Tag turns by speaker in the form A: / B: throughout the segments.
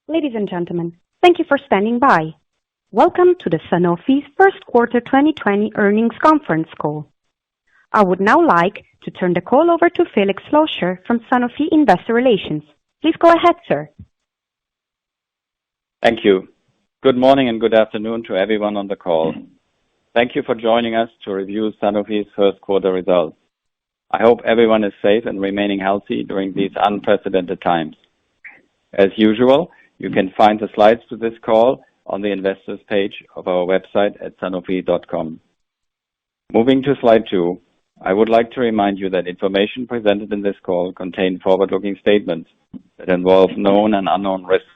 A: Ladies and gentlemen, thank you for standing by. Welcome to the Sanofi's first quarter 2020 earnings conference call. I would now like to turn the call over to Felix Loescher from Sanofi Investor Relations. Please go ahead, sir.
B: Thank you. Good morning and good afternoon to everyone on the call. Thank you for joining us to review Sanofi's first quarter results. I hope everyone is safe and remaining healthy during these unprecedented times. As usual, you can find the slides to this call on the investors page of our website at sanofi.com. Moving to slide 2, I would like to remind you that information presented in this call contain forward-looking statements that involve known and unknown risks,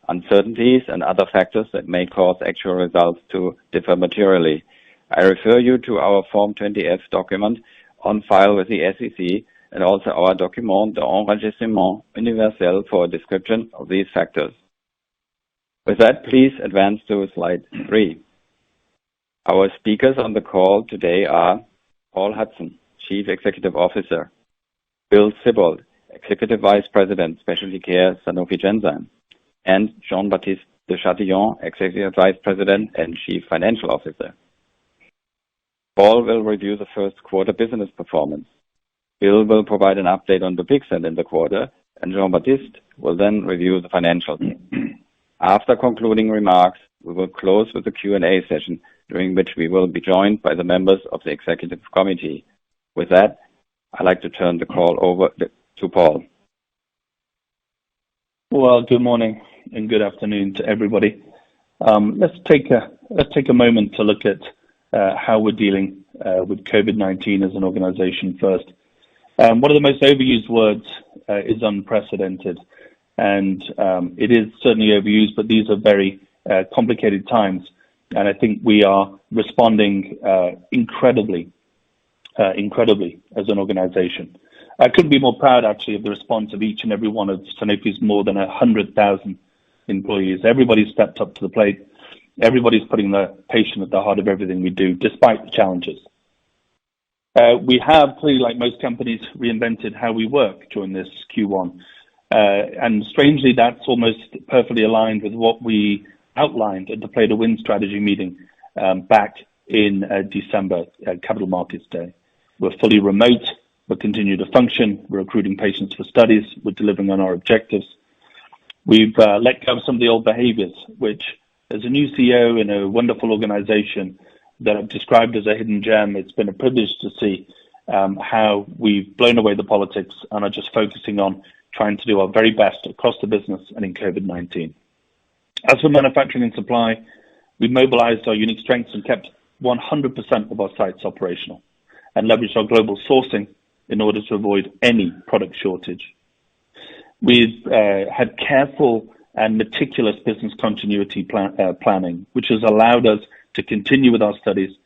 B: uncertainties, and other factors that may cause actual results to differ materially. I refer you to our Form 20-F document on file with the SEC and also our document d'enregistrement universel for a description of these factors. With that, please advance to slide 3. Our speakers on the call today are Paul Hudson, Chief Executive Officer, Bill Sibold, Executive Vice President, Specialty Care, Sanofi Genzyme, and Jean-Baptiste de Chatillon, Executive Vice President and Chief Financial Officer. Paul will review the first quarter business performance. Bill will provide an update on Dupixent in the quarter, and Jean-Baptiste will then review the financials. After concluding remarks, we will close with a Q&A session, during which we will be joined by the members of the Executive Committee. With that, I'd like to turn the call over to Paul.
C: Well, good morning and good afternoon to everybody. Let's take a moment to look at how we're dealing with COVID-19 as an organization first. One of the most overused words is unprecedented. And it is certainly overused, but these are very complicated times. And I think we are responding incredibly as an organization. I couldn't be more proud, actually, of the response of each and every one of Sanofi's more than 100,000 employees. Everybody's stepped up to the plate. Everybody's putting the patient at the heart of everything we do, despite the challenges. We have, clearly, like most companies, reinvented how we work during this Q1. And strangely, that's almost perfectly aligned with what we outlined at the Play to Win strategy meeting back in December at Capital Markets Day. We're fully remote. We'll continue to function. We're recruiting patients for studies. We're delivering on our objectives. We've let go of some of the old behaviors, which, as a new CEO in a wonderful organization that I've described as a hidden gem, it's been a privilege to see how we've blown away the politics and are just focusing on trying to do our very best across the business and in COVID-19. As for manufacturing and supply, we've mobilized our unique strengths and kept 100% of our sites operational and leveraged our global sourcing in order to avoid any product shortage. We've had careful and meticulous business continuity planning, which has allowed us to continue with our studies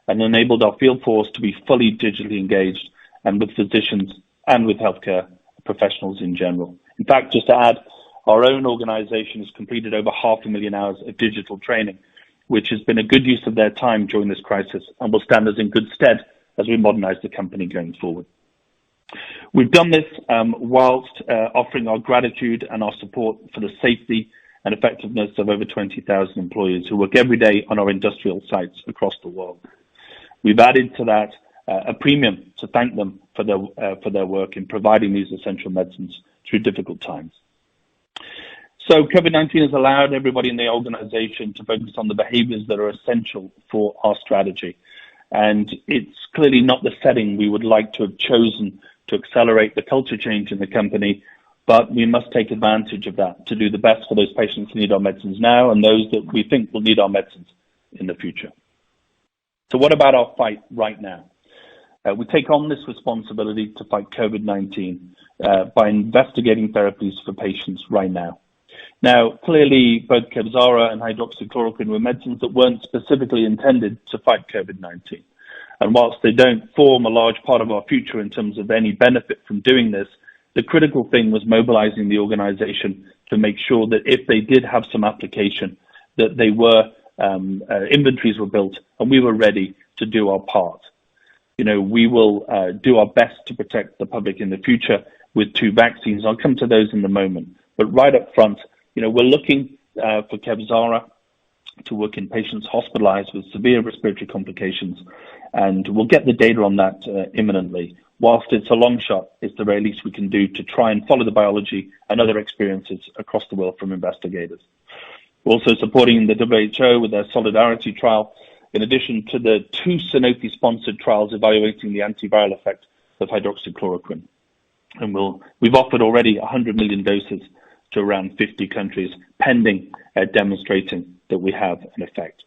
C: and enabled our field force to be fully digitally engaged and with physicians and with healthcare professionals in general. In fact, just to add, our own organization has completed over 500,000 hours of digital training, which has been a good use of their time during this crisis and will stand us in good stead as we modernize the company going forward. We've done this whilst offering our gratitude and our support for the safety and effectiveness of over 20,000 employees who work every day on our industrial sites across the world. We've added to that a premium to thank them for their work in providing these essential medicines through difficult times. So COVID-19 has allowed everybody in the organization to focus on the behaviors that are essential for our strategy. And it's clearly not the setting we would like to have chosen to accelerate the culture change in the company, but we must take advantage of that to do the best for those patients who need our medicines now and those that we think will need our medicines in the future. So what about our fight right now? We take on this responsibility to fight COVID-19 by investigating therapies for patients right now. Now, clearly, both Kevzara and hydroxychloroquine were medicines that weren't specifically intended to fight COVID-19. And whilst they don't form a large part of our future in terms of any benefit from doing this, the critical thing was mobilizing the organization to make sure that if they did have some application, that they were inventories were built and we were ready to do our part. You know, we will do our best to protect the public in the future with 2 vaccines. I'll come to those in a moment. But right up front, We're looking for Kevzara to work in patients hospitalized with severe respiratory complications, and we'll get the data on that imminently. Whilst it's a long shot, it's the very least we can do to try and follow the biology and other experiences across the world from investigators. We're also supporting the WHO with their Solidarity trial, in addition to the 2 Sanofi-sponsored trials evaluating the antiviral effect of hydroxychloroquine. And we've offered already 100 million doses to around 50 countries, pending demonstrating that we have an effect.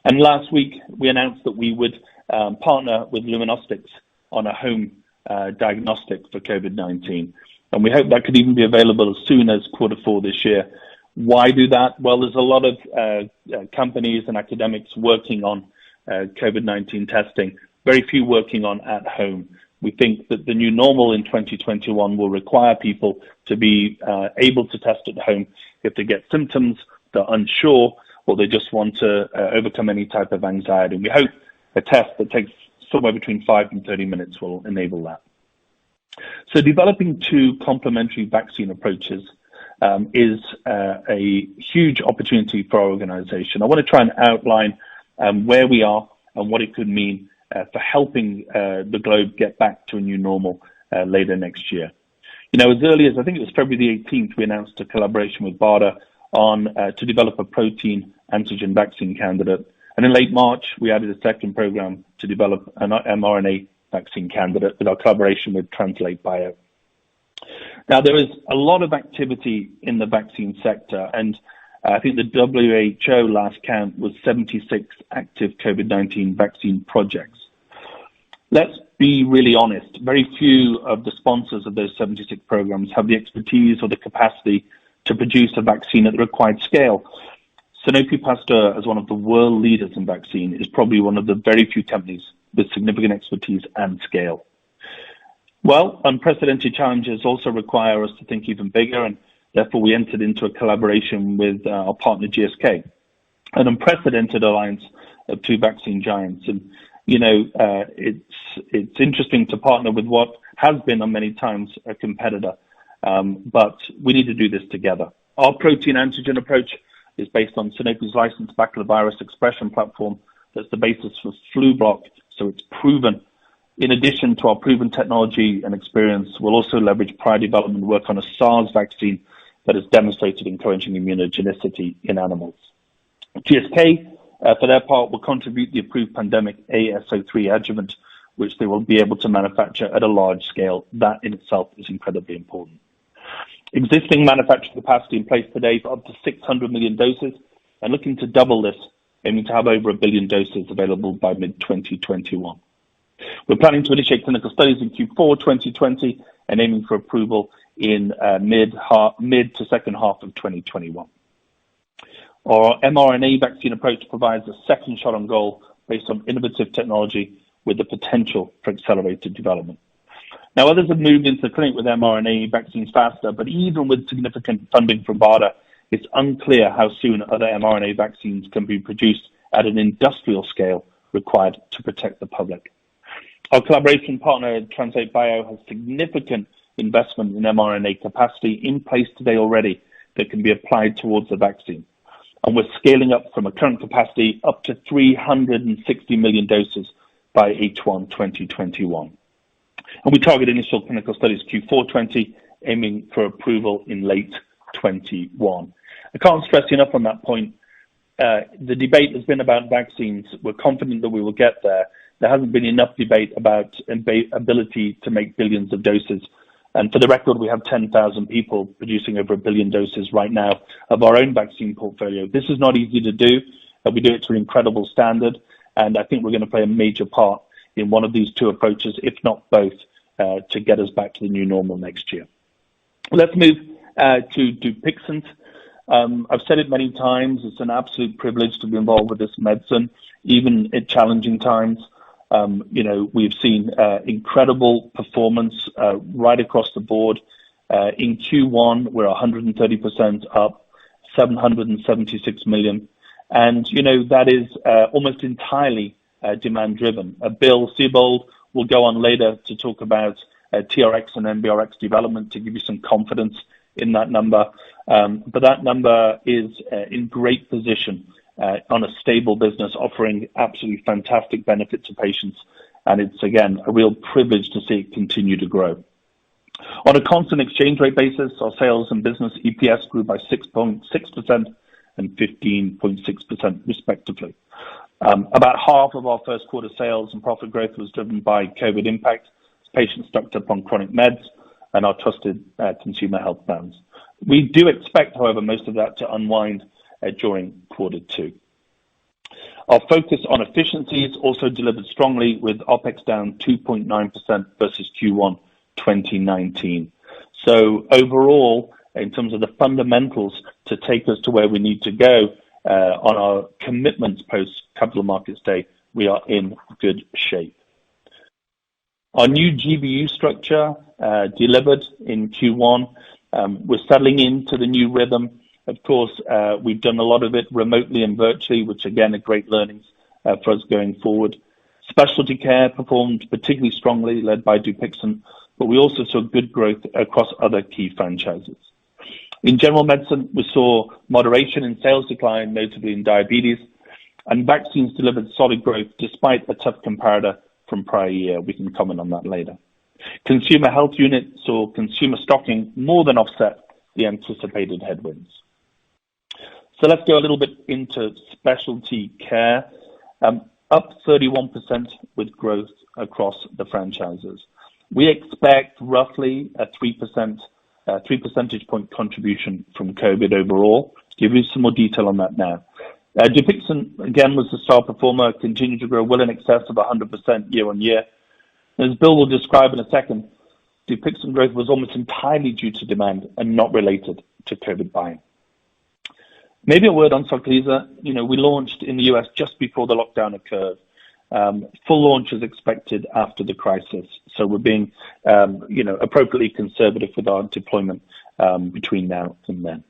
C: And last week, we announced that we would partner with Luminostics on a home diagnostic for COVID-19. And we hope that could even be available as soon as Q4 this year. Why do that? Well, there's a lot of companies and academics working on COVID-19 testing, very few working on at home. We think that the new normal in 2021 will require people to be able to test at home if they get symptoms, they're unsure, or they just want to overcome any type of anxiety. And we hope a test that takes somewhere between 5 and 30 minutes will enable that. So developing 2 complementary vaccine approaches is a huge opportunity for our organization. I want to try and outline where we are and what it could mean for helping the globe get back to a new normal later next year. As early as, I think it was February the 18th, we announced a collaboration with BARDA to develop a protein antigen vaccine candidate. And in late March, we added a second program to develop an mRNA vaccine candidate with our collaboration with Translate Bio. Now, there is a lot of activity in the vaccine sector, and I think the WHO last count was 76 active COVID-19 vaccine projects. Let's be really honest. Very few of the sponsors of those 76 programs have the expertise or the capacity to produce a vaccine at the required scale. Sanofi Pasteur, as one of the world leaders in vaccine, is probably one of the very few companies with significant expertise and scale. Well, unprecedented challenges also require us to think even bigger, and therefore we entered into a collaboration with our partner GSK, an unprecedented alliance of 2 vaccine giants. And, it's interesting to partner with what has been on many times a competitor, but we need to do this together. Our protein antigen approach is based on Sanofi's licensed baculovirus expression platform. That's the basis for Flublok, so it's proven. In addition to our proven technology and experience, we'll also leverage prior development work on a SARS vaccine that has demonstrated encouraging immunogenicity in animals. GSK, for their part, will contribute the approved pandemic AS03 adjuvant, which they will be able to manufacture at a large scale. That in itself is incredibly important. Existing manufacturing capacity in place today for up to 600 million doses, and looking to double this, aiming to have over 1 billion doses available by mid-2021. We're planning to initiate clinical studies in Q4 2020 and aiming for approval in mid to second half of 2021. Our mRNA vaccine approach provides a second shot on goal based on innovative technology with the potential for accelerated development. Now, others have moved into the clinic with mRNA vaccines faster, but even with significant funding from BARDA, it's unclear how soon other mRNA vaccines can be produced at an industrial scale required to protect the public. Our collaboration partner, Translate Bio, has significant investment in mRNA capacity in place today already that can be applied towards the vaccine. And we're scaling up from a current capacity up to 360 million doses by H1 2021. And we target initial clinical studies Q4 20, aiming for approval in late 21. I can't stress enough on that point. The debate has been about vaccines. We're confident that we will get there. There hasn't been enough debate about ability to make billions of doses. And for the record, we have 10,000 people producing over 1 billion doses right now of our own vaccine portfolio. This is not easy to do. We do it to an incredible standard. And I think we're going to play a major part in one of these 2 approaches, if not both, to get us back to the new normal next year. Let's move to Dupixent. I've said it many times. It's an absolute privilege to be involved with this medicine, even at challenging times. We've seen incredible performance right across the board. In Q1, we're 130% up, 776 million. And, that is almost entirely demand driven. Bill Siebold will go on later to talk about TRX and MBRX development to give you some confidence in that number, but that number is in great position on a stable business, offering absolutely fantastic benefit to patients, and it's, again, a real privilege to see it continue to grow. On a constant exchange rate basis, our sales and business EPS grew by 6.6% and 15.6% respectively. About half of our first quarter sales and profit growth was driven by COVID impact, as patients stocked up on chronic meds and our trusted consumer health brands. We do expect, however, most of that to unwind during quarter two. Our focus on efficiencies also delivered strongly, with OPEX down 2.9% versus Q1 2019. So overall, in terms of the fundamentals to take us to where we need to go on our commitments post Capital Markets Day, we are in good shape. Our new GBU structure delivered in Q1. We're settling into the new rhythm. Of course, we've done a lot of it remotely and virtually, which again are great learnings for us going forward. Specialty care performed particularly strongly, led by Dupixent, but we also saw good growth across other key franchises. In general medicine, we saw moderation in sales decline, notably in diabetes, and vaccines delivered solid growth despite a tough comparator from prior year. We can comment on that later. Consumer health unit saw consumer stocking more than offset the anticipated headwinds. So let's go a little bit into specialty care, up 31% with growth across the franchises. We expect roughly a 3 percentage point contribution from COVID overall. Give you some more detail on that now. Dupixent, again, was the star performer, continued to grow well in excess of 100% year on year. As Bill will describe in a second, Dupixent growth was almost entirely due to demand and not related to COVID buying. Maybe a word on Sarclisa. We launched in the US just before the lockdown occurred. Full launch is expected after the crisis, so we're being, appropriately conservative with our deployment between now and then.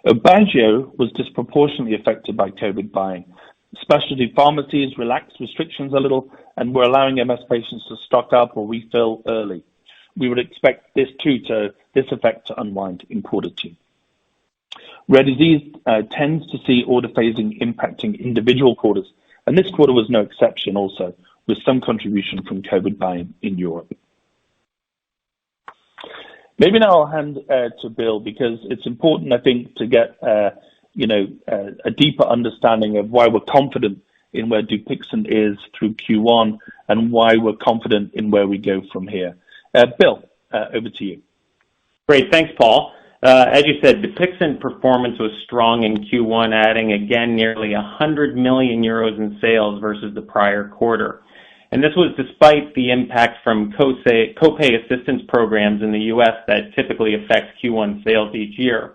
C: Aubagio was disproportionately affected by COVID buying. Specialty pharmacies relaxed restrictions a little, and we're allowing MS patients to stock up or refill early. We would expect this effect to unwind in quarter two. Rare disease tends to see order phasing impacting individual quarters, and this quarter was no exception also, with some contribution from COVID buying in Europe. Maybe now I'll hand to Bill, because it's important, I think, to get a deeper understanding of why we're confident in where Dupixent is through Q1 and why we're confident in where we go from here. Bill, over to you.
D: Great, thanks, Paul. As you said, Dupixent performance was strong in Q1, adding again nearly 100 million euros in sales versus the prior quarter. And this was despite the impact from copay assistance programs in the U.S. that typically affects Q1 sales each year.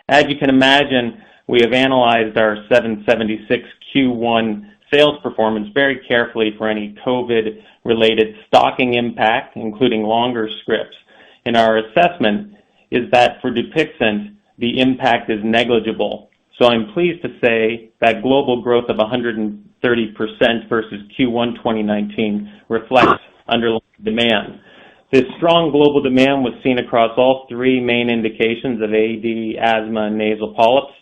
D: As you can imagine, we have analyzed our 776 Q1 sales performance very carefully for any COVID-related stocking impact, including longer scripts. And our assessment is that for Dupixent, the impact is negligible. So I'm pleased to say that global growth of 130% versus Q1 2019 reflects underlying demand. This strong global demand was seen across all three main indications of AD, asthma, and nasal polyps.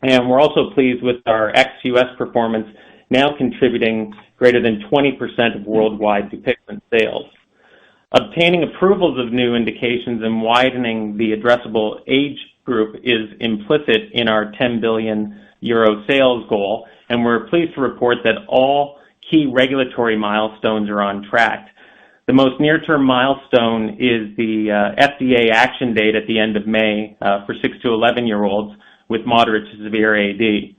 D: And we're also pleased with our ex-US performance, now contributing greater than 20% of worldwide Dupixent sales. Obtaining approvals of new indications and widening the addressable age group is implicit in our 10 billion euro sales goal, and we're pleased to report that all key regulatory milestones are on track. The most near-term milestone is the FDA action date at the end of May for 6 to 11-year-olds with moderate to severe AD.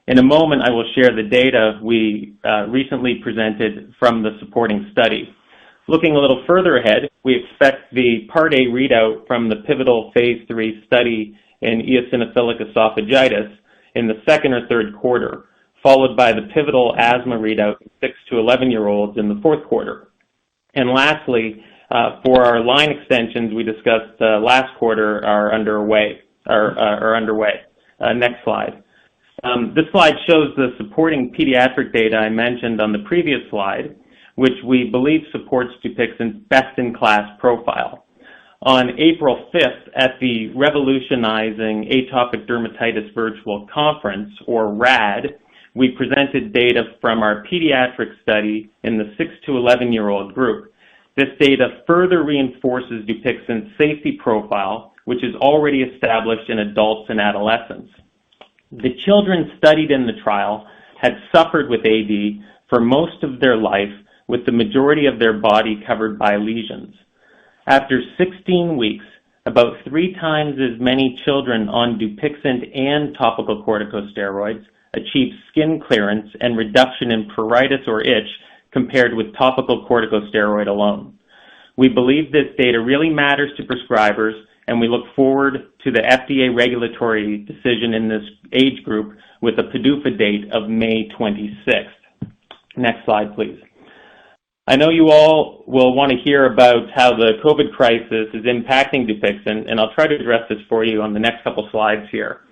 D: In a moment, I will share the data we recently presented from the supporting study. Looking a little further ahead, we expect the Part A readout from the pivotal Phase 3 study in eosinophilic esophagitis in the second or third quarter, followed by the pivotal asthma readout in 6 to 11-year-olds in the fourth quarter. And lastly, for our line extensions we discussed last quarter are underway. Next slide. This slide shows the supporting pediatric data I mentioned on the previous slide, which we believe supports Dupixent's best-in-class profile. On April 5th at the Revolutionizing Atopic Dermatitis Virtual Conference, or RAD, we presented data from our pediatric study in the 6 to 11-year-old group. This data further reinforces Dupixent's safety profile, which is already established in adults and adolescents. The children studied in the trial had suffered with AD for most of their life, with the majority of their body covered by lesions. After 16 weeks, about 3 times as many children on Dupixent and topical corticosteroids achieved skin clearance and reduction in pruritus or itch compared with topical corticosteroid alone. We believe this data really matters to prescribers, and we look forward to the FDA regulatory decision in this age group with a PDUFA date of May 26th. Next slide, please. I know you all will want to hear about how the COVID crisis is impacting Dupixent, and I'll try to address this for you on the next couple slides here.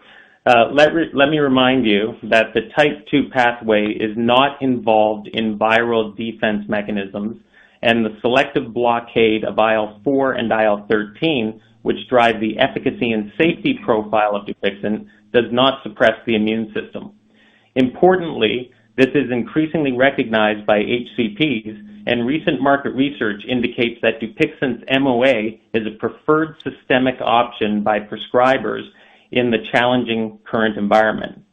D: Let me remind you that the type 2 pathway is not involved in viral defense mechanisms, and the selective blockade of IL-4 and IL-13, which drive the efficacy and safety profile of Dupixent, does not suppress the immune system. Importantly, this is increasingly recognized by HCPs, and recent market research indicates that Dupixent's MOA is a preferred systemic option by prescribers in the challenging current environment.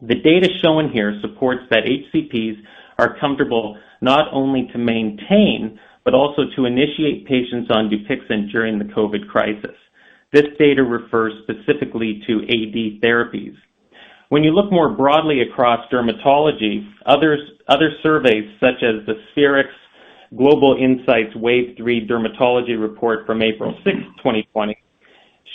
D: The data shown here supports that HCPs are comfortable not only to maintain, but also to initiate patients on Dupixent during the COVID crisis. This data refers specifically to AD therapies. When you look more broadly across dermatology, other surveys such as the Spherix Global Insights Wave 3 Dermatology Report from April 6, 2020,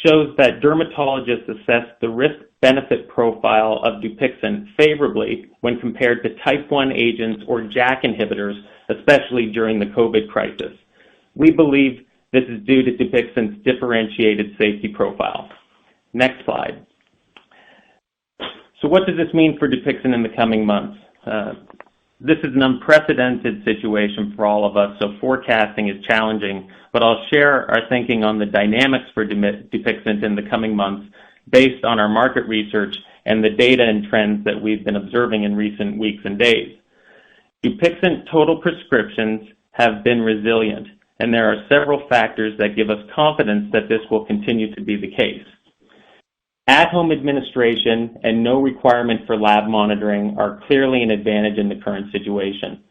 D: shows that dermatologists assess the risk-benefit profile of Dupixent favorably when compared to type 1 agents or JAK inhibitors, especially during the COVID crisis. We believe this is due to Dupixent's differentiated safety profile. Next slide. So what does this mean for Dupixent in the coming months? This is an unprecedented situation for all of us, so forecasting is challenging, but I'll share our thinking on the dynamics for Dupixent in the coming months based on our market research and the data and trends that we've been observing in recent weeks and days. Dupixent total prescriptions have been resilient, and there are several factors that give us confidence that this will continue to be the case. At-home administration and no requirement for lab monitoring are clearly an advantage in the current situation.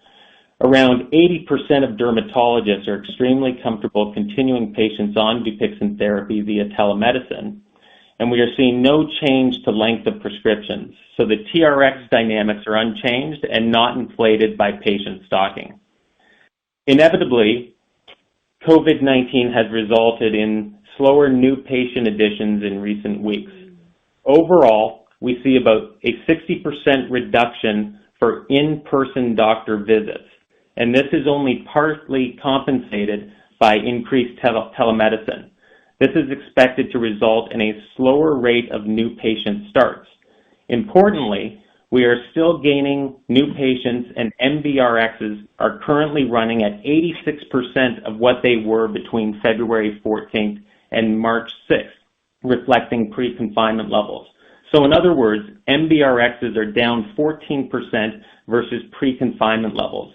D: Around 80% of dermatologists are extremely comfortable continuing patients on Dupixent therapy via telemedicine, and we are seeing no change to length of prescriptions, so the TRX dynamics are unchanged and not inflated by patient stocking. Inevitably, COVID-19 has resulted in slower new patient additions in recent weeks. Overall, we see about a 60% reduction for in-person doctor visits, and this is only partly compensated by increased telemedicine. This is expected to result in a slower rate of new patient starts. Importantly, we are still gaining new patients, and MBRXs are currently running at 86% of what they were between February 14th and March 6th, reflecting pre-confinement levels. So in other words, MBRXs are down 14% versus pre-confinement levels.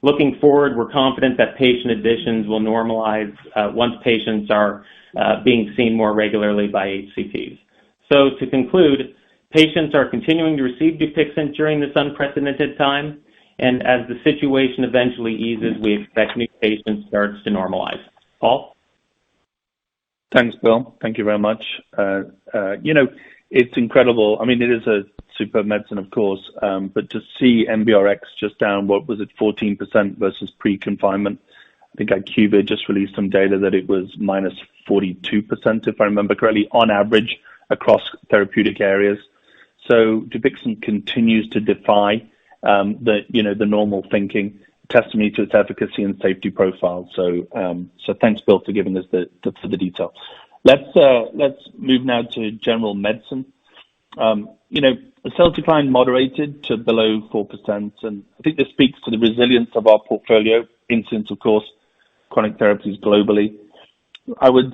D: Looking forward, we're confident that patient additions will normalize once patients are being seen more regularly by HCPs. So to conclude, patients are continuing to receive Dupixent during this unprecedented time, and as the situation eventually eases, we expect new patient starts to normalize. Paul?
C: Thanks, Bill. Thank you very much. It's incredible. I mean, it is a superb medicine, of course, but to see MBRX just down, 14% versus pre-confinement. I think IQVIA just released some data that it was minus 42%, if I remember correctly, on average across therapeutic areas. So Dupixent continues to defy the normal thinking, testimony to its efficacy and safety profile. So thanks, Bill, for giving us the detail. Let's move now to general medicine. The sales decline moderated to below 4%, and I think this speaks to the resilience of our portfolio, incidence, of course, chronic therapies globally. we would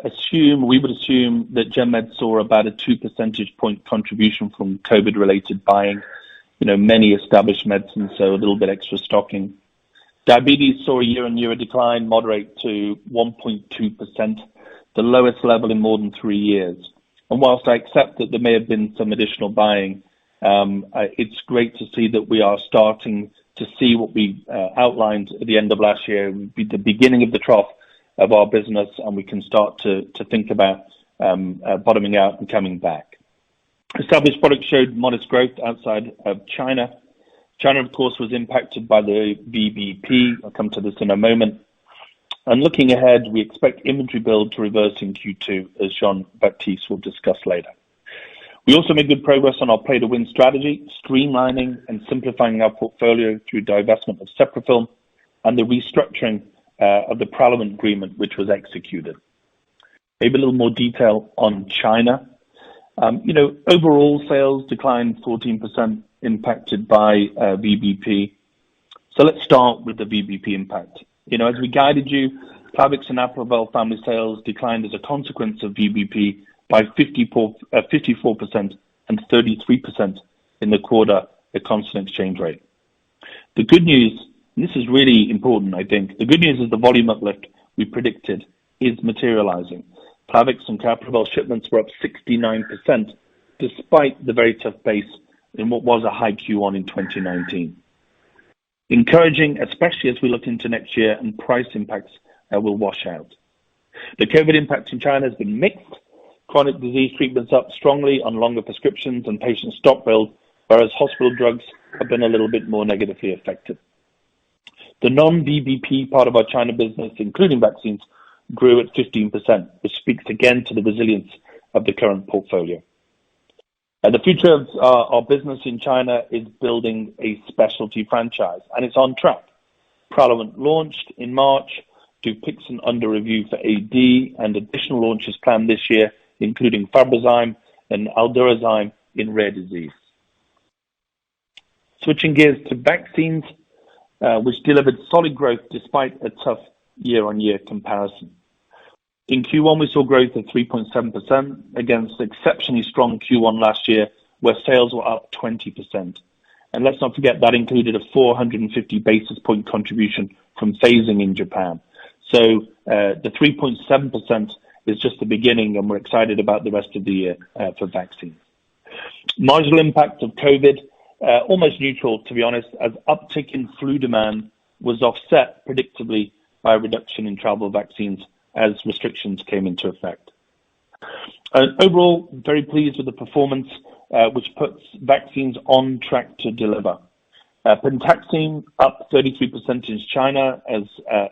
C: assume that GenMed saw about a 2 percentage point contribution from COVID-related buying. Many established medicines, so a little bit extra stocking. Diabetes saw a year-on-year decline moderate to 1.2%, the lowest level in more than 3 years. And whilst I accept that there may have been some additional buying, it's great to see that we are starting to see what we outlined at the end of last year, the beginning of the trough of our business, and we can start to think about bottoming out and coming back. Established products showed modest growth outside of China. China, of course, was impacted by the VBP. I'll come to this in a moment. And looking ahead, we expect inventory build to reverse in Q2, as Jean-Baptiste will discuss later. We also made good progress on our Play to Win strategy, streamlining and simplifying our portfolio through divestment of Seprafilm and the restructuring of the Praluent agreement, which was executed. Maybe a little more detail on China. Overall sales declined 14%, impacted by VBP. So let's start with the VBP impact. As we guided you, Plavix and Aprevel family sales declined as a consequence of VBP by 54% and 33% in the quarter at constant exchange rate. The good news, and this is really important, I think, the good news is the volume uplift we predicted is materializing. Plavix and Aprevel shipments were up 69%, despite the very tough base in what was a high Q1 in 2019. Encouraging, especially as we look into next year and price impacts will wash out. The COVID impact in China has been mixed. Chronic disease treatments up strongly on longer prescriptions and patient stock build, whereas hospital drugs have been a little bit more negatively affected. The non-VBP part of our China business, including vaccines, grew at 15%, which speaks again to the resilience of the current portfolio. The future of our business in China is building a specialty franchise, and it's on track. Praluent launched in March, Dupixent under review for AD, and additional launches planned this year, including Fabrazyme and Aldurazyme in rare disease. Switching gears to vaccines, which delivered solid growth despite a tough year-on-year comparison. In Q1, we saw growth of 3.7% against exceptionally strong Q1 last year, where sales were up 20%. And let's not forget that included a 450 basis point contribution from phasing in Japan. So the 3.7% is just the beginning, and we're excited about the rest of the year for vaccines. Marginal impact of COVID, almost neutral, to be honest, as uptick in flu demand was offset predictably by a reduction in travel vaccines as restrictions came into effect. Overall, very pleased with the performance, which puts vaccines on track to deliver. Pentaxine up 33% in China as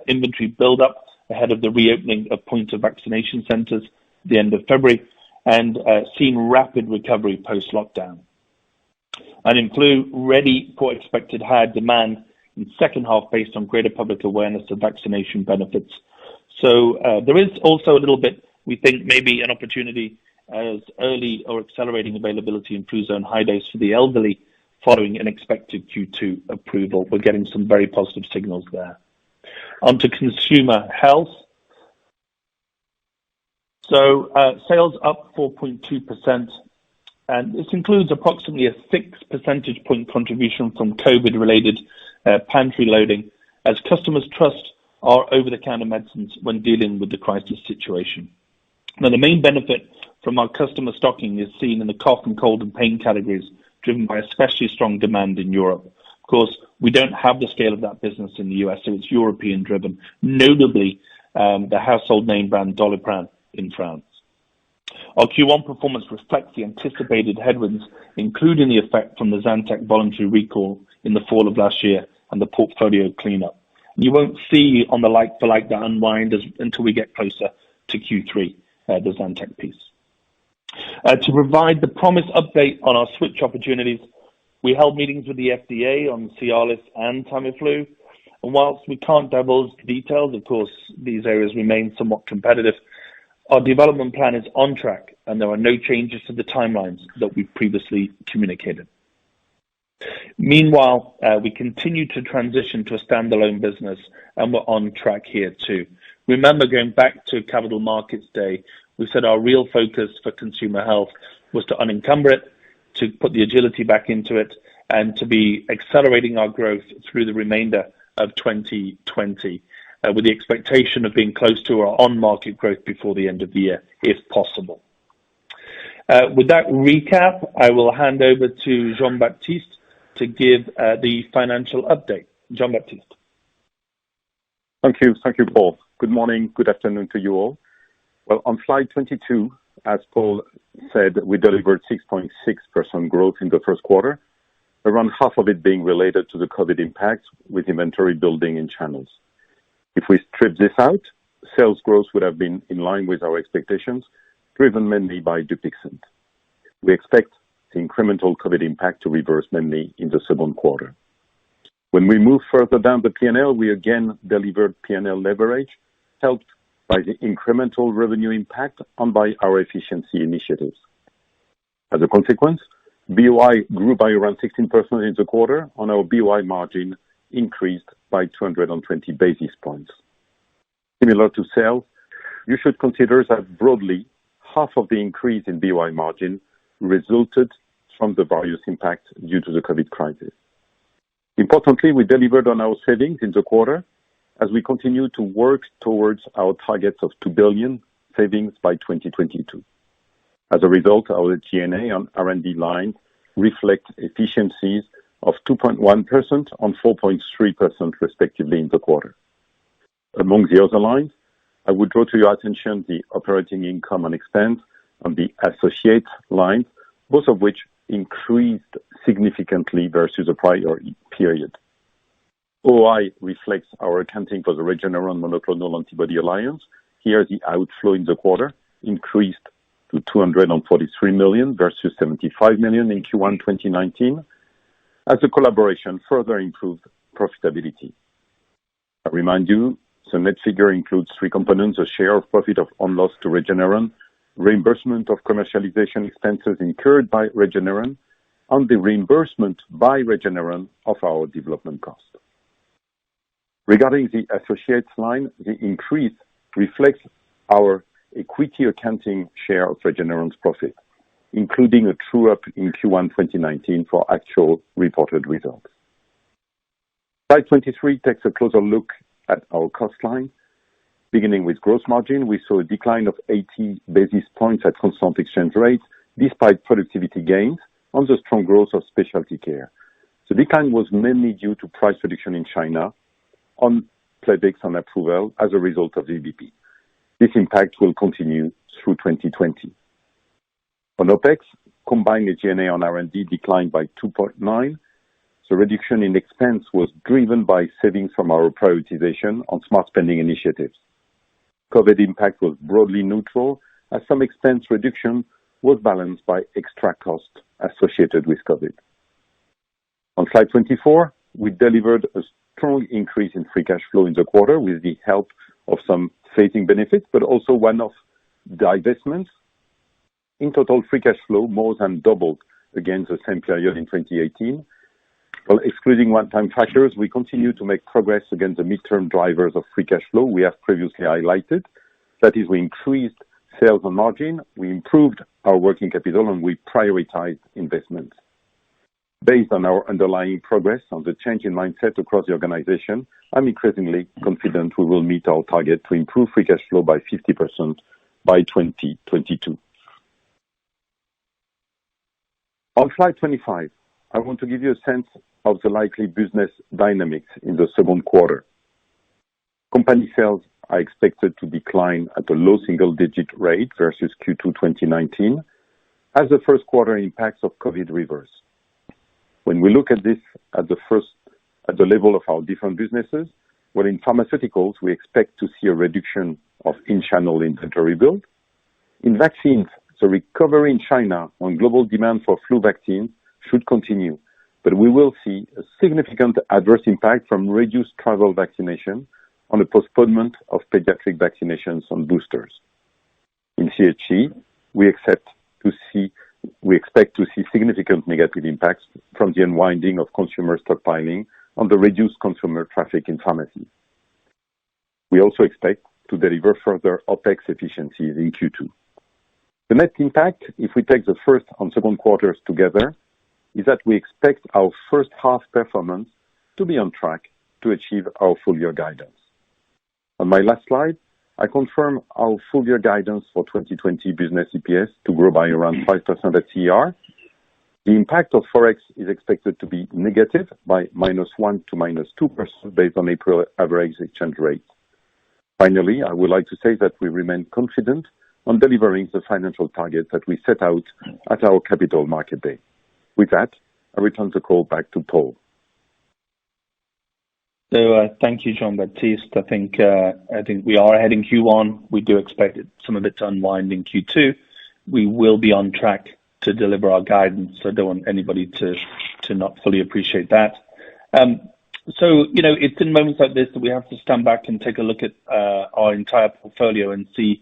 C: inventory build-up ahead of the reopening of point of vaccination centers at the end of February, and seen rapid recovery post-lockdown. And in flu, ready for expected higher demand in second half based on greater public awareness of vaccination benefits. So there is also a little bit, we think, maybe an opportunity as early or accelerating availability in Fluzone high dose for the elderly following an expected Q2 approval. We're getting some very positive signals there. On to consumer health. So sales up 4.2%, and this includes approximately a 6 percentage point contribution from COVID-related pantry loading, as customers trust our over-the-counter medicines when dealing with the crisis situation. Now, the main benefit from our customer stocking is seen in the cough and cold and pain categories, driven by especially strong demand in Europe. Of course, we don't have the scale of that business in the US, so it's European-driven, notably the household name brand Doliprane in France. Our Q1 performance reflects the anticipated headwinds, including the effect from the Zantac voluntary recall in the fall of last year and the portfolio cleanup. You won't see on the like-for-like that unwind until we get closer to Q3, the Zantac piece. To provide the promised update on our switch opportunities, we held meetings with the FDA on Cialis and Tamiflu. And whilst we can't divulge the details, of course, these areas remain somewhat competitive, our development plan is on track, and there are no changes to the timelines that we've previously communicated. Meanwhile, we continue to transition to a standalone business, and we're on track here too. Remember, going back to Capital Markets Day, we said our real focus for consumer health was to unencumber it, to put the agility back into it, and to be accelerating our growth through the remainder of 2020, with the expectation of being close to our on-market growth before the end of the year, if possible. With that recap, I will hand over to Jean-Baptiste to give the financial update. Jean-Baptiste.
E: Thank you, Paul. Good morning, good afternoon to you all. Well, on slide 22, as Paul said, we delivered 6.6% growth in the first quarter, around half of it being related to the COVID impact with inventory building in channels. If we strip this out, sales growth would have been in line with our expectations, driven mainly by Dupixent. We expect the incremental COVID impact to reverse mainly in the second quarter. When we move further down the P&L, we again delivered P&L leverage, helped by the incremental revenue impact and by our efficiency initiatives. As a consequence, BOI grew by around 16% in the quarter, and our BOI margin increased by 220 basis points. Similar to sales, you should consider that broadly, half of the increase in BOI margin resulted from the various impacts due to the COVID crisis. Importantly, we delivered on our savings in the quarter as we continue to work towards our targets of 2 billion savings by 2022. As a result, our G&A and R&D lines reflect efficiencies of 2.1% and 4.3% respectively in the quarter. Among the other lines, I would draw to your attention the operating income and expense on the associate lines, both of which increased significantly versus the prior period. OI reflects our accounting for the Regeneron monoclonal antibody alliance. Here, the outflow in the quarter increased to 243 million versus 75 million in Q1 2019, as the collaboration further improved profitability. I remind you, the net figure includes three components: a share of profit of on loss to Regeneron, reimbursement of commercialization expenses incurred by Regeneron, and the reimbursement by Regeneron of our development cost. Regarding the associates line, the increase reflects our equity accounting share of Regeneron's profit, including a true-up in Q1 2019 for actual reported results. Slide 23 takes a closer look at our cost line. Beginning with gross margin, we saw a decline of 80 basis points at constant exchange rates, despite productivity gains and the strong growth of specialty care. The decline was mainly due to price reduction in China on Plavix and approval as a result of the VBP. This impact will continue through 2020. On OPEX, combined G&A and R&D declined by 2.9. The reduction in expense was driven by savings from our prioritization on smart spending initiatives. COVID impact was broadly neutral, as some expense reduction was balanced by extra costs associated with COVID. On slide 24, we delivered a strong increase in free cash flow in the quarter with the help of some phasing benefits, but also one-off divestments. In total, free cash flow more than doubled against the same period in 2018. While excluding one-time factors, we continue to make progress against the midterm drivers of free cash flow we have previously highlighted. That is, we increased sales and margin, we improved our working capital, and we prioritized investments. Based on our underlying progress on the change in mindset across the organization, I'm increasingly confident we will meet our target to improve free cash flow by 50% by 2022. On slide 25, I want to give you a sense of the likely business dynamics in the second quarter. Company sales are expected to decline at a low single-digit rate versus Q2 2019 as the first quarter impacts of COVID reverse. When we look at this at the level of our different businesses, well, in pharmaceuticals, we expect to see a reduction of in-channel inventory build. In vaccines, the recovery in China on global demand for flu vaccines should continue, but we will see a significant adverse impact from reduced travel vaccination on the postponement of pediatric vaccinations on boosters. In CHC, we expect to see significant negative impacts from the unwinding of consumer stockpiling on the reduced consumer traffic in pharmacies. We also expect to deliver further OpEx efficiencies in Q2. The net impact, if we take the first and second quarters together, is that we expect our first half performance to be on track to achieve our full year guidance. On my last slide, I confirm our full year guidance for 2020 business EPS to grow by around 5% at CER. The impact of Forex is expected to be negative by -1% to -2% based on April average exchange rate. Finally, I would like to say that we remain confident on delivering the financial targets that we set out at our Capital Market Day. With that, I return the call back to Paul.
C: So thank you, Jean-Baptiste. I think we are ahead in Q1. We do expect some of it to unwind in Q2. We will be on track to deliver our guidance. So I don't want anybody to not fully appreciate that. So, it's in moments like this that we have to stand back and take a look at our entire portfolio and see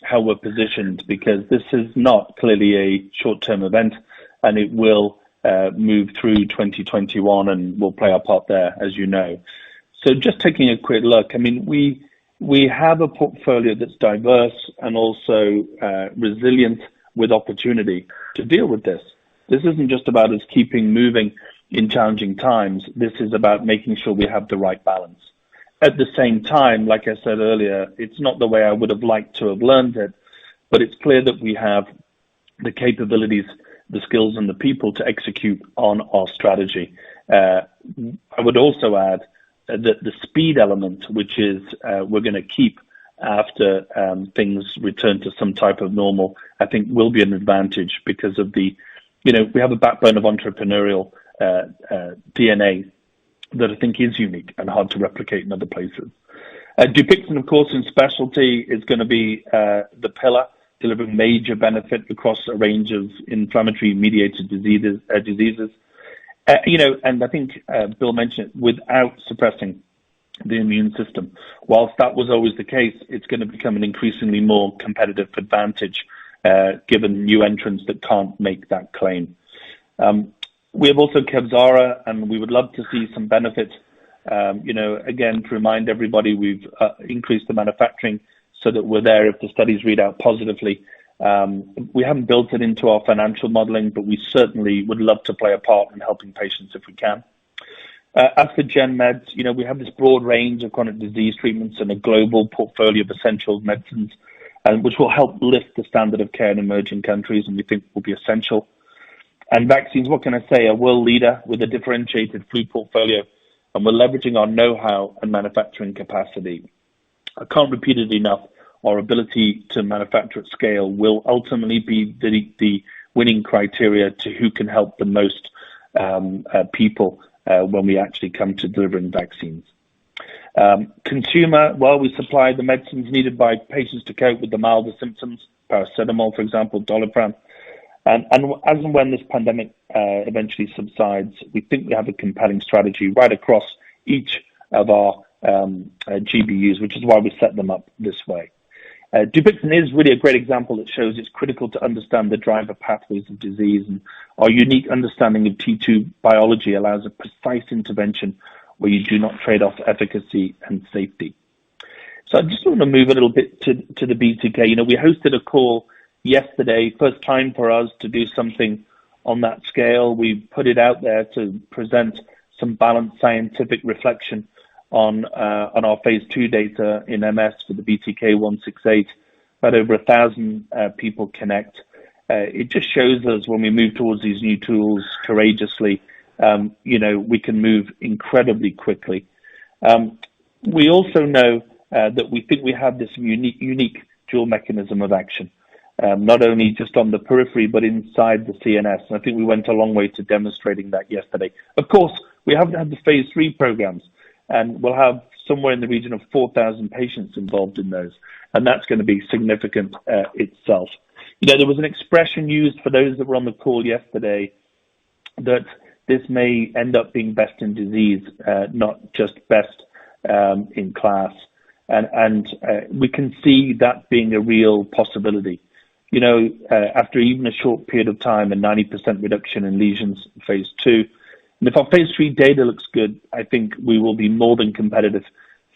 C: how we're positioned, because this is not clearly a short-term event, and it will move through 2021 and will play our part there, as you know. So just taking a quick look, I mean, we have a portfolio that's diverse and also resilient with opportunity to deal with this. This isn't just about us keeping moving in challenging times. This is about making sure we have the right balance. At the same time, like I said earlier, it's not the way I would have liked to have learned it, but it's clear that we have the capabilities, the skills, and the people to execute on our strategy. I would also add that the speed element, which is we're going to keep after things return to some type of normal, I think will be an advantage because of we have a backbone of entrepreneurial DNA that I think is unique and hard to replicate in other places. Dupixent, of course, in specialty is going to be the pillar, delivering major benefit across a range of inflammatory-mediated diseases. And I think Bill mentioned it, without suppressing the immune system. Whilst that was always the case, it's going to become an increasingly more competitive advantage given new entrants that can't make that claim. We have also Kevzara, and we would love to see some benefit. Again, to remind everybody, we've increased the manufacturing so that we're there if the studies read out positively. We haven't built it into our financial modeling, but we certainly would love to play a part in helping patients if we can. As for Gen Meds, we have this broad range of chronic disease treatments and a global portfolio of essential medicines, which will help lift the standard of care in emerging countries, and we think will be essential. And vaccines, what can I say? A world leader with a differentiated flu portfolio, and we're leveraging our know-how and manufacturing capacity. I can't repeat it enough. Our ability to manufacture at scale will ultimately be the winning criteria to who can help the most people when we actually come to delivering vaccines. Consumer, well, we supply the medicines needed by patients to cope with the milder symptoms, paracetamol, for example, Doliprane. And as and when this pandemic eventually subsides, we think we have a compelling strategy right across each of our GBUs, which is why we set them up this way. Dupixent is really a great example that shows it's critical to understand the driver pathways of disease, and our unique understanding of T2 biology allows a precise intervention where you do not trade off efficacy and safety. So I just want to move a little bit to the BTK. We hosted a call yesterday, first time for us to do something on that scale. We put it out there to present some balanced scientific reflection on our phase 2 data in MS for the BTK 168. About over 1,000 people connect. It just shows us when we move towards these new tools courageously, we can move incredibly quickly. We also know that we think we have this unique dual mechanism of action, not only just on the periphery, but inside the CNS. And I think we went a long way to demonstrating that yesterday. Of course, we haven't had the phase 3 programs, and we'll have somewhere in the region of 4,000 patients involved in those. And that's going to be significant itself. There was an expression used for those that were on the call yesterday that this may end up being best in disease, not just best in class. And we can see that being a real possibility. After even a short period of time, a 90% reduction in lesions in phase 2. And if our phase 3 data looks good, I think we will be more than competitive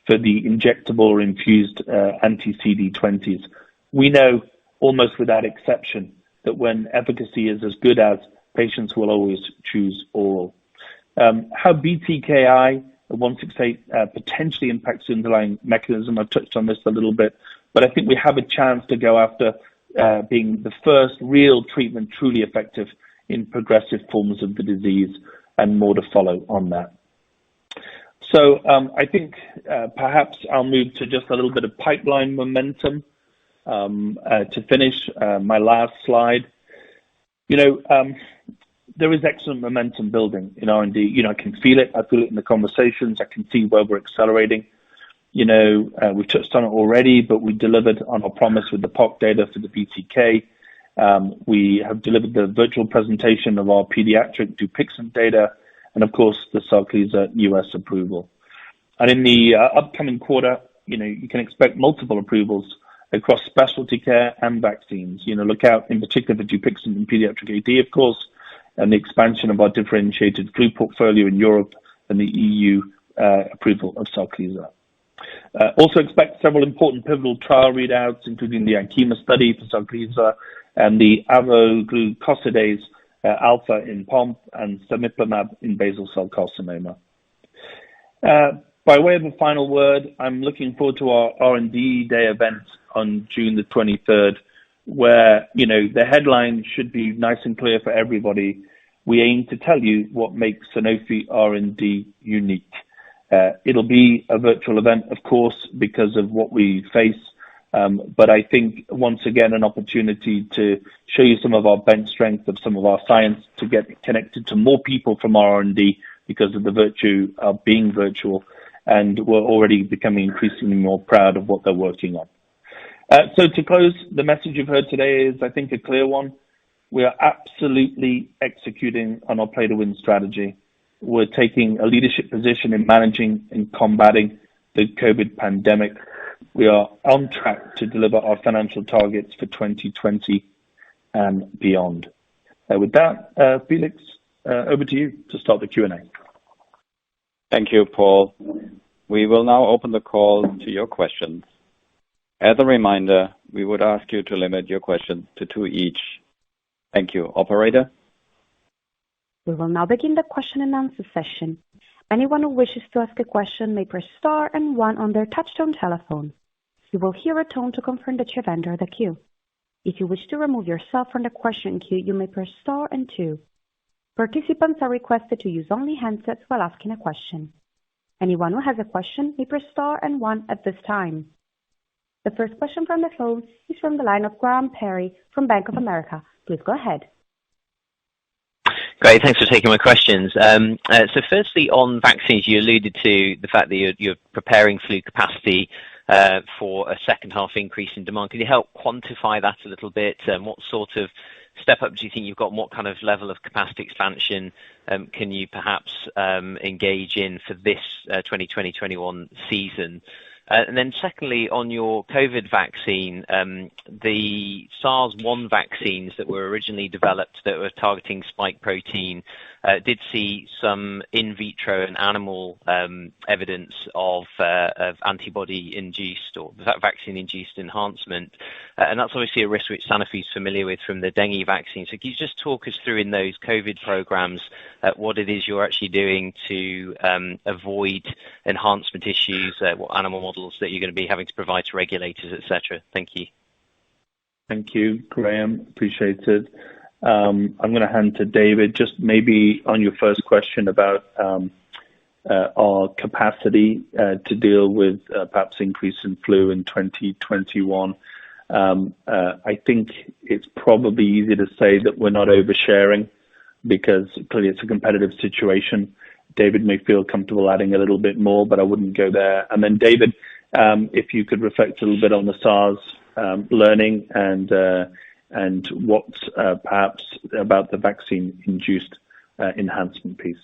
C: for the injectable or infused anti-CD20s. We know almost without exception that when efficacy is as good as, patients will always choose oral. How BTKI 168 potentially impacts the underlying mechanism, I touched on this a little bit, but I think we have a chance to go after being the first real treatment truly effective in progressive forms of the disease, and more to follow on that. So I think perhaps I'll move to just a little bit of pipeline momentum to finish my last slide. There is excellent momentum building in R&D. I can feel it. I feel it in the conversations. I can see where we're accelerating. We've touched on it already, but we delivered on our promise with the POC data for the BTK. We have delivered the virtual presentation of our pediatric Dupixent data, and of course, the Sarclisa US approval. And in the upcoming quarter, you can expect multiple approvals across specialty care and vaccines. Look out in particular for Dupixent and pediatric AD, of course, and the expansion of our differentiated flu portfolio in Europe and the EU approval of Sarclisa. Also expect several important pivotal trial readouts, including the ANKEMA study for Sarclisa and the avoglucosidase alpha in POMP and cemiplimab in basal cell carcinoma. By way of a final word, I'm looking forward to our R&D Day event on June the 23rd, where, the headline should be nice and clear for everybody. We aim to tell you what makes Sanofi R&D unique. It'll be a virtual event, of course, because of what we face. But I think, once again, an opportunity to show you some of our bench strength of some of our science, to get connected to more people from our R&D because of the virtue of being virtual. And we're already becoming increasingly more proud of what they're working on. So to close, the message you've heard today is, I think, a clear one. We are absolutely executing on our play to win strategy. We're taking a leadership position in managing and combating the COVID pandemic. We are on track to deliver our financial targets for 2020 and beyond. With that, Felix, over to you to start the Q&A.
B: Thank you, Paul. We will now open the call to your questions. As a reminder, we would ask you to limit your questions to 2 each. Thank you. Operator?
A: We will now begin the question and answer session. Anyone who wishes to ask a question may press star and 1 on their touchtone telephone. You will hear a tone to confirm that you have entered the queue. If you wish to remove yourself from the question queue, you may press star and 2. Participants are requested to use only handsets while asking a question. Anyone who has a question may press star and 1 at this time. The first question from the phone is from the line of Graham Parry from Bank of America. Please go ahead.
F: Great, thanks for taking my questions. So firstly, on vaccines, you alluded to the fact that you're preparing flu capacity for a second half increase in demand. Can you help quantify that a little bit? What sort of step up do you think you've got? And what kind of level of capacity expansion can you perhaps engage in for this 2020-21 season? And then secondly, on your COVID vaccine, the SARS-1 vaccines that were originally developed that were targeting spike protein did see some in vitro and animal evidence of antibody-induced or vaccine-induced enhancement. And that's obviously a risk which Sanofi is familiar with from the dengue vaccine. So can you just talk us through in those COVID programs what it is you're actually doing to avoid enhancement issues, what animal models that you're going to be having to provide to regulators, etc.? Thank you.
C: Thank you, Graham. Appreciate it. I'm going to hand to David, just maybe on your first question about our capacity to deal with perhaps increase in flu in 2021. I think it's probably easy to say that we're not oversharing because clearly it's a competitive situation. David may feel comfortable adding a little bit more, but I wouldn't go there. And then David, if you could reflect a little bit on the SARS learning and what perhaps about the vaccine-induced enhancement piece.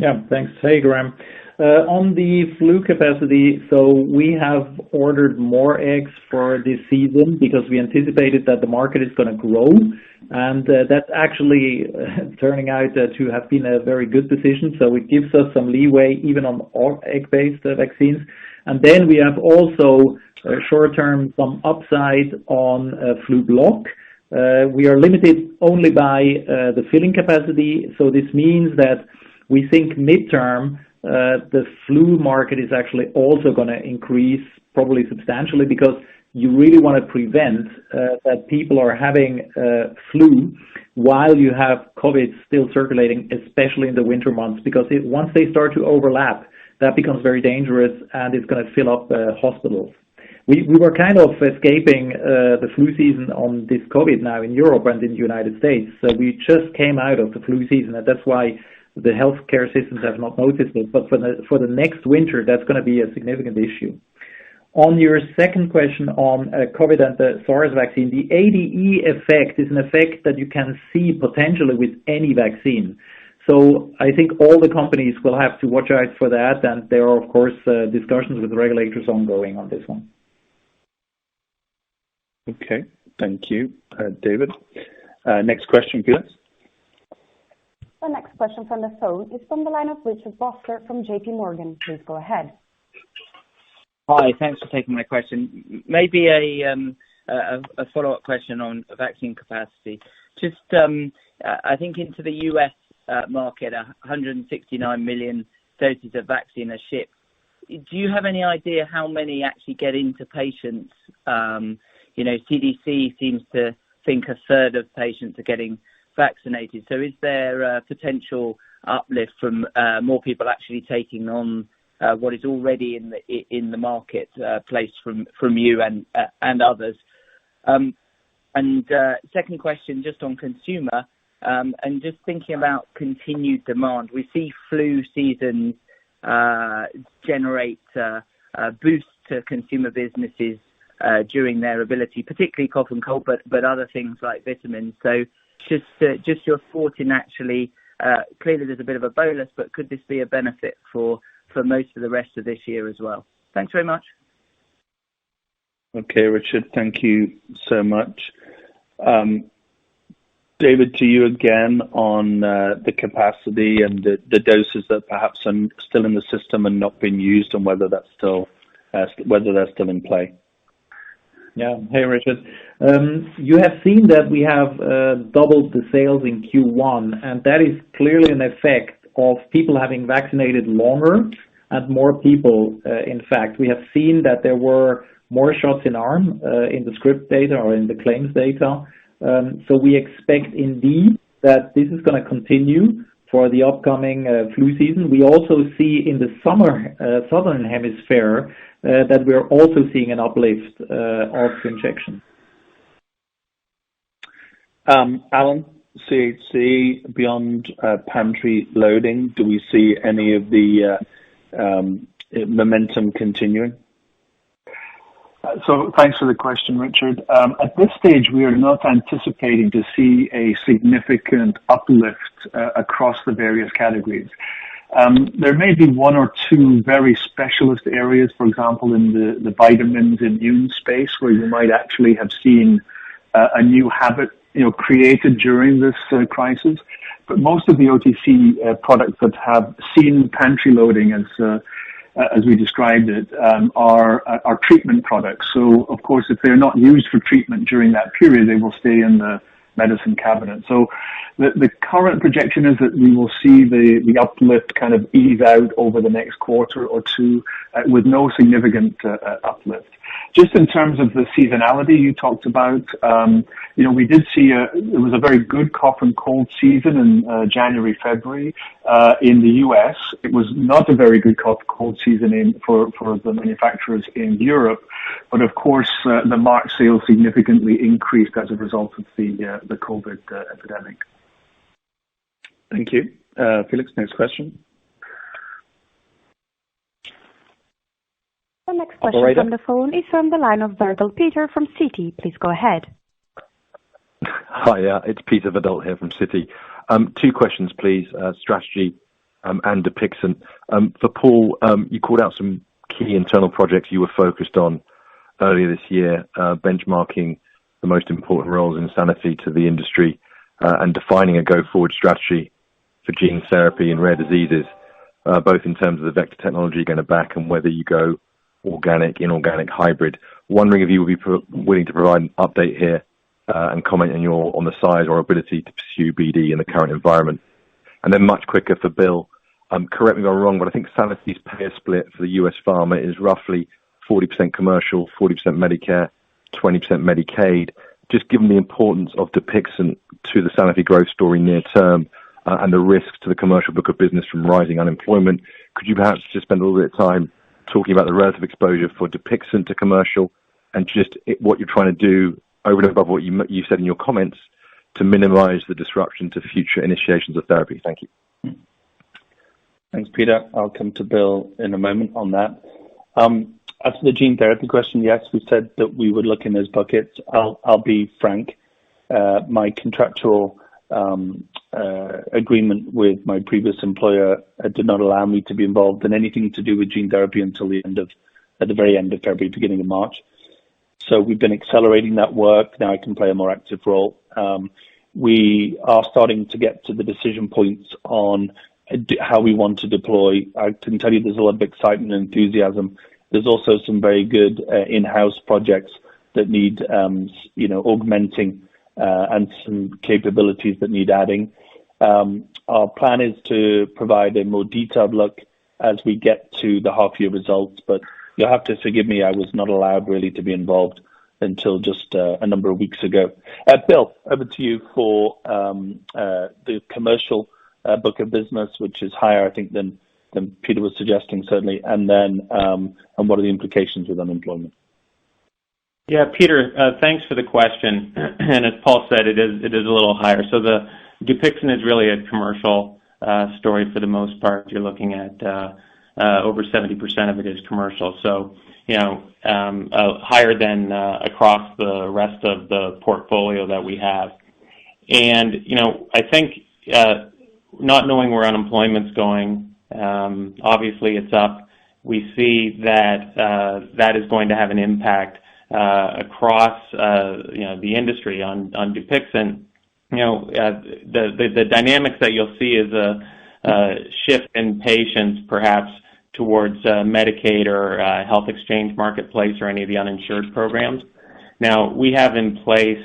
G: Yeah, thanks. Hey, Graham. On the flu capacity, so we have ordered more eggs for this season because we anticipated that the market is going to grow, and that's actually turning out to have been a very good decision. So it gives us some leeway even on all egg-based vaccines. And then we have also short-term some upside on flu block. We are limited only by the filling capacity, so this means that we think midterm the flu market is actually also going to increase probably substantially because you really want to prevent that people are having flu while you have COVID still circulating, especially in the winter months, because once they start to overlap, that becomes very dangerous and it's going to fill up hospitals. We were kind of escaping the flu season on this COVID now in Europe and in the United States. So we just came out of the flu season, and that's why the healthcare systems have not noticed it. But for the next winter, that's going to be a significant issue. On your second question on COVID and the SARS vaccine, the ADE effect is an effect that you can see potentially with any vaccine. So I think all the companies will have to watch out for that, and there are, of course, discussions with the regulators ongoing on this one.
C: Okay, thank you, David. Next question, please.
A: The next question from the phone is from the line of Richard Vosser from JP Morgan. Please go ahead.
H: Hi, thanks for taking my question. Maybe a follow-up question on vaccine capacity. Just, I think into the US market, 169 million doses of vaccine are shipped. Do you have any idea how many actually get into patients? CDC seems to think a third of patients are getting vaccinated. So is there a potential uplift from more people actually taking on what is already in the market place from you and others? And second question, just on consumer, and just thinking about continued demand. We see flu seasons generate boosts to consumer businesses during their ability, particularly cough and cold, but other things like vitamins. So just your thought in actually, clearly there's a bit of a bolus, but could this be a benefit for most of the rest of this year as well? Thanks very much.
C: Okay, Richard, thank you so much. David, to you again on the capacity and the doses that perhaps are still in the system and not being used, and whether they're still in play.
G: Yeah. Hey, Richard. You have seen that we have doubled the sales in Q1, and that is clearly an effect of people having vaccinated longer and more people. In fact, we have seen that there were more shots in arm in the script data or in the claims data. So we expect indeed that this is going to continue for the upcoming flu season. We also see in the summer southern hemisphere that we're also seeing an uplift of injection.
C: Alan, CHC beyond pantry loading, do we see any of the momentum continuing?
I: So thanks for the question, Richard. At this stage, we are not anticipating to see a significant uplift across the various categories. There may be one or two very specialist areas, for example, in the vitamins immune space, where you might actually have seen a new habit, created during this crisis. But most of the OTC products that have seen pantry loading, as we described it, are treatment products. So, of course, if they're not used for treatment during that period, they will stay in the medicine cabinet. So the current projection is that we will see the uplift kind of ease out over the next quarter or two with no significant uplift. Just in terms of the seasonality you talked about, we did see it was a very good cough and cold season in January, February in the US. It was not a very good cough and cold season for the manufacturers in Europe, but of course the March sales significantly increased as a result of the COVID epidemic.
C: Thank you. Felix, next question.
A: The next question from the phone is from the line of Verdult Peter from Citi. Please go ahead.
J: Hi, it's Peter Verdult here from Citi. Two questions, please. Strategy and Dupixent. For Paul, you called out some key internal projects you were focused on earlier this year, benchmarking the most important roles in Sanofi to the industry, and defining a go-forward strategy for gene therapy and rare diseases, both in terms of the vector technology going back and whether you go organic, inorganic, hybrid. Wondering if you would be willing to provide an update here and comment on the size or ability to pursue BD in the current environment. And then much quicker for Bill, correct me if I'm wrong, but I think Sanofi's payer split for the US pharma is roughly 40% commercial, 40% Medicare, 20% Medicaid. Just given the importance of Dupixent to the Sanofi growth story near term and the risks to the commercial book of business from rising unemployment, could you perhaps just spend a little bit of time talking about the relative exposure for Dupixent to commercial and just what you're trying to do over and above what you said in your comments to minimize the disruption to future initiations of therapy? Thank you.
C: Thanks, Peter. I'll come to Bill in a moment on that. As for the gene therapy question, yes, we said that we would look in those buckets. I'll be frank. My contractual agreement with my previous employer did not allow me to be involved in anything to do with gene therapy until at the very end of February, beginning of March. So we've been accelerating that work. Now I can play a more active role. We are starting to get to the decision points on how we want to deploy. I can tell you there's a lot of excitement and enthusiasm. There's also some very good in-house projects that need, augmenting and some capabilities that need adding. Our plan is to provide a more detailed look as we get to the half-year results, but you'll have to forgive me, I was not allowed really to be involved until just a number of weeks ago. Bill, over to you for the commercial book of business, which is higher, I think, than Peter was suggesting, certainly, and then and what are the implications with unemployment?
D: Yeah, Peter, thanks for the question. And as Paul said, it is a little higher. So the Dupixent is really a commercial story for the most part. You're looking at over 70% of it is commercial. So, higher than across the rest of the portfolio that we have. And, I think not knowing where unemployment's going, obviously it's up. We see that that is going to have an impact across the industry on Dupixent. The dynamics that you'll see is a shift in patients perhaps towards Medicaid or health exchange marketplace or any of the uninsured programs. Now, we have in place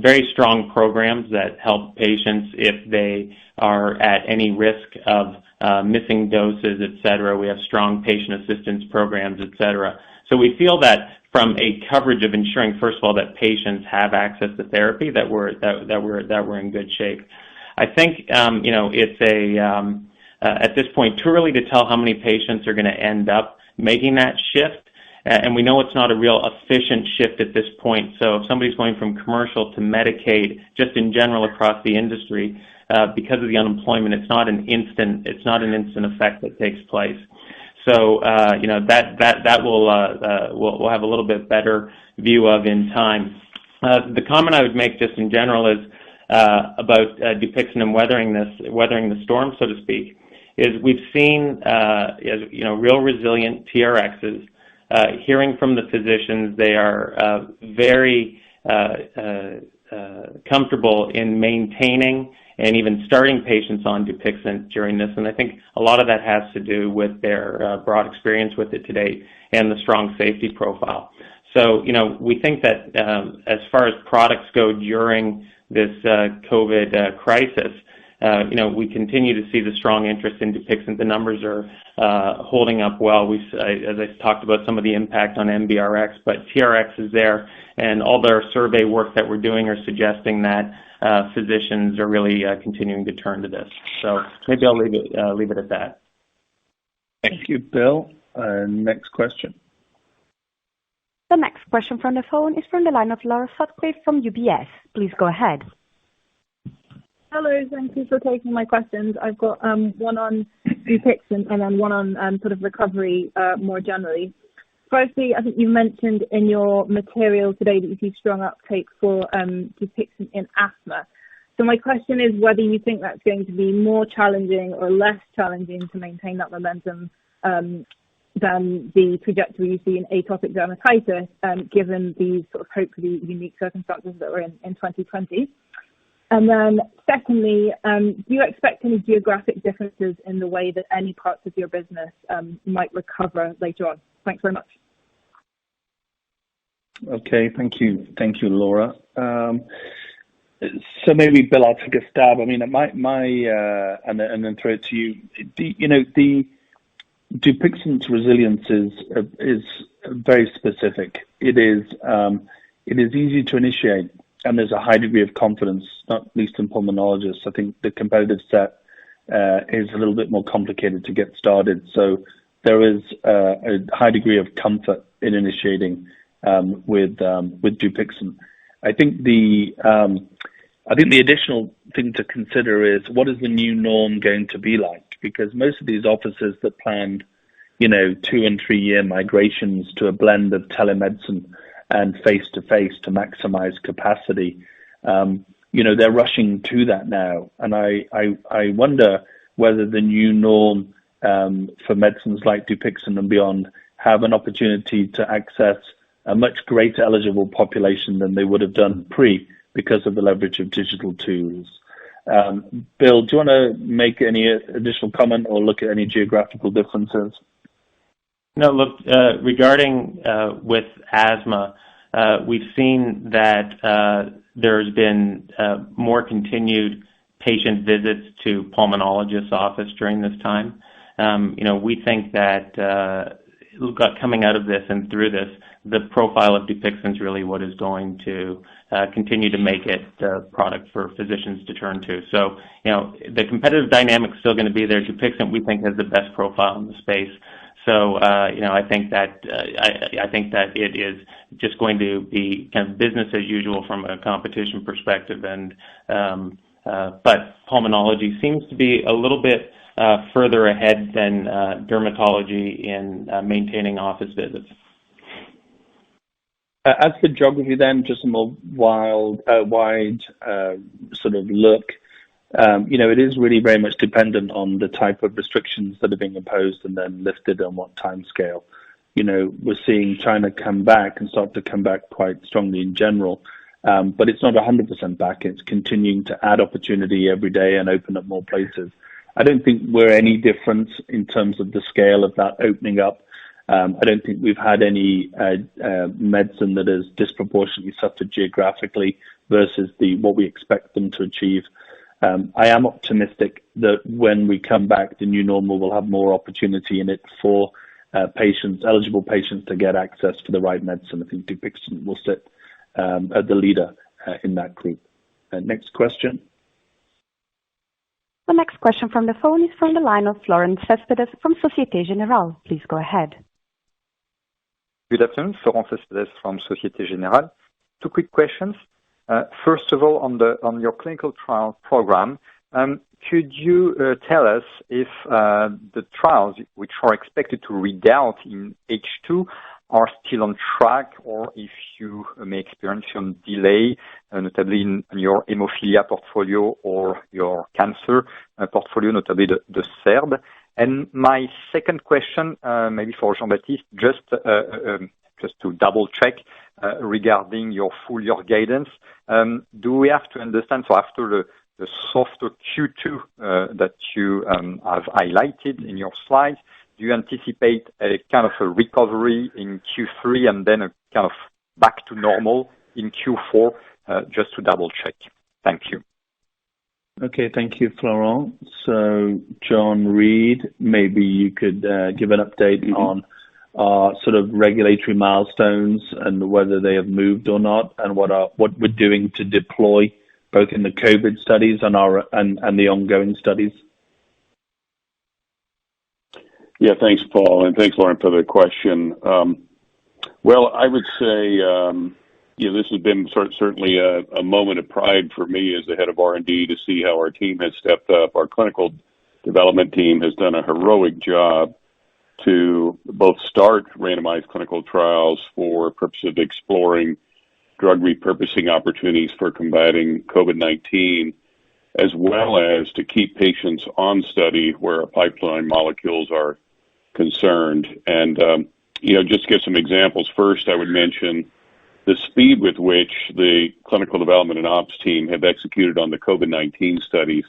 D: very strong programs that help patients if they are at any risk of missing doses, et cetera. We have strong patient assistance programs, et cetera. So we feel that from a coverage of ensuring, first of all, that patients have access to therapy, that we're in good shape. I think it's at this point too early to tell how many patients are going to end up making that shift, and we know it's not a real efficient shift at this point. So if somebody's going from commercial to Medicaid, just in general across the industry, because of the unemployment, it's not an instant effect that takes place. So that we'll have a little bit better view of in time. The comment I would make just in general is about Dupixent and weathering the storm, so to speak, is we've seen real resilient TRXs. Hearing from the physicians, they are very comfortable in maintaining and even starting patients on Dupixent during this. And I think a lot of that has to do with their broad experience with it to date and the strong safety profile. So, we think that as far as products go during this COVID crisis, we continue to see the strong interest in Dupixent. The numbers are holding up well. As I talked about some of the impact on MBRX, but TRX is there, and all their survey work that we're doing are suggesting that physicians are really continuing to turn to this. So maybe I'll leave it at that.
C: Thank you, Bill. Next question.
A: The next question from the phone is from the line of Laura Sutcliffe from UBS. Please go ahead.
K: Hello, thank you for taking my questions. I've got one on Dupixent and then one on sort of recovery more generally. Firstly, I think you mentioned in your material today that you see strong uptake for Dupixent in asthma. So my question is whether you think that's going to be more challenging or less challenging to maintain that momentum than the trajectory you see in atopic dermatitis, given these sort of hopefully unique circumstances that we're in 2020. And then secondly, do you expect any geographic differences in the way that any parts of your business might recover later on? Thanks very much.
C: Okay, thank you. Thank you, Laura. So maybe, Bill, I'll take a stab. I mean, and then throw it to you. The Dupixent's resilience is very specific. It is easy to initiate, and there's a high degree of confidence, not least in pulmonologists. I think the competitive set is a little bit more complicated to get started. So there is a high degree of comfort in initiating with Dupixent. I think the additional thing to consider is what is the new norm going to be like? Because most of these offices that planned, 2 and 3 year migrations to a blend of telemedicine and face-to-face to maximize capacity, they're rushing to that now. And I wonder whether the new norm for medicines like Dupixent and beyond have an opportunity to access a much greater eligible population than they would have done because of the leverage of digital tools. Bill, do you want to make any additional comment or look at any geographical differences?
D: No, look, regarding with asthma, we've seen that there's been more continued patient visits to pulmonologist's office during this time. We think that coming out of this and through this, the profile of Dupixent is really what is going to continue to make it the product for physicians to turn to. So, the competitive dynamic is still going to be there. Dupixent, we think, has the best profile in the space. So, I think that it is just going to be kind of business as usual from a competition perspective. But pulmonology seems to be a little bit further ahead than dermatology in maintaining office visits.
C: As for geography then, just a more wide sort of look, it is really very much dependent on the type of restrictions that are being imposed and then lifted on what time scale. We're seeing China come back and start to come back quite strongly in general, but it's not 100% back. It's continuing to add opportunity every day and open up more places. I don't think we're any different in terms of the scale of that opening up. I don't think we've had any medicine that has disproportionately suffered geographically versus what we expect them to achieve. I am optimistic that when we come back, the new normal will have more opportunity in it for eligible patients to get access to the right medicine. I think Dupixent will sit as the leader in that group. Next question.
A: The next question from the phone is from the line of Florent Cespedes from Societe Generale. Please go ahead.
L: Good afternoon, Florent Cespedes from Societe Generale. 2 quick questions. First of all, on your clinical trial program, could you tell us if the trials which are expected to read out in H2 are still on track, or if you may experience some delay, notably in your hemophilia portfolio or your cancer portfolio, notably the SERD? And my second question, maybe for Jean-Baptiste, just to double check regarding your full year guidance. Do we have to understand, so after the softer Q2 that you have highlighted in your slides, do you anticipate a kind of a recovery in Q3 and then a kind of back to normal in Q4? Just to double check. Thank you.
C: Okay, thank you, Florent. So, John Reed, maybe you could give an update on sort of regulatory milestones and whether they have moved or not, and what we're doing to deploy both in the COVID studies and the ongoing studies.
M: Yeah, thanks, Paul, and thanks, Lauren, for the question. Well, I would say, this has been certainly a moment of pride for me as the head of R&D to see how our team has stepped up. Our clinical development team has done a heroic job to both start randomized clinical trials for purposes of exploring drug repurposing opportunities for combating COVID-19, as well as to keep patients on study where our pipeline molecules are concerned. And, just to give some examples, first I would mention the speed with which the clinical development and ops team have executed on the COVID-19 studies.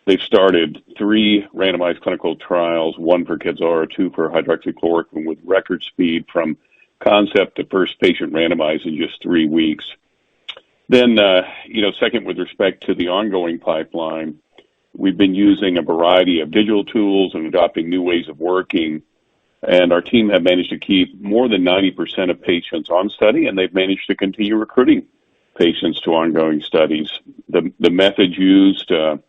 M: They've started 3 randomized clinical trials, 1 for Kevzara, 2 for hydroxychloroquine, with record speed from concept to first patient randomized in just 3 weeks. Then, second, with respect to the ongoing pipeline, we've been using a variety of digital tools and adopting new ways of working. And our team have managed to keep more than 90% of patients on study, and they've managed to continue recruiting patients to ongoing studies. The methods used to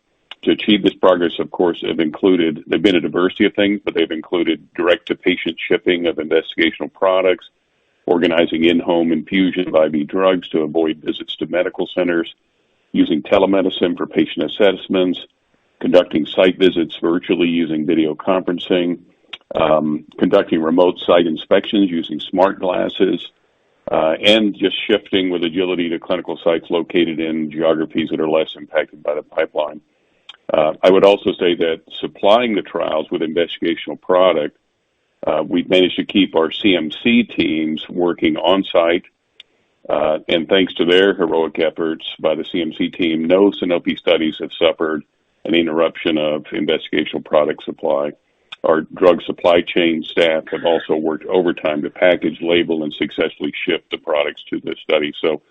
M: achieve this progress, of course, they've been a diversity of things, but they've included direct-to-patient shipping of investigational products, organizing in-home infusion of IV drugs to avoid visits to medical centers, using telemedicine for patient assessments, conducting site visits virtually using video conferencing, conducting remote site inspections using smart glasses, and just shifting with agility to clinical sites located in geographies that are less impacted by the pipeline. I would also say that supplying the trials with investigational product, we've managed to keep our CMC teams working on-site, and thanks to their heroic efforts by the CMC team, no Sanofi studies have suffered an interruption of investigational product supply. Our drug supply chain staff have also worked overtime to package, label, and successfully ship the products to the study. So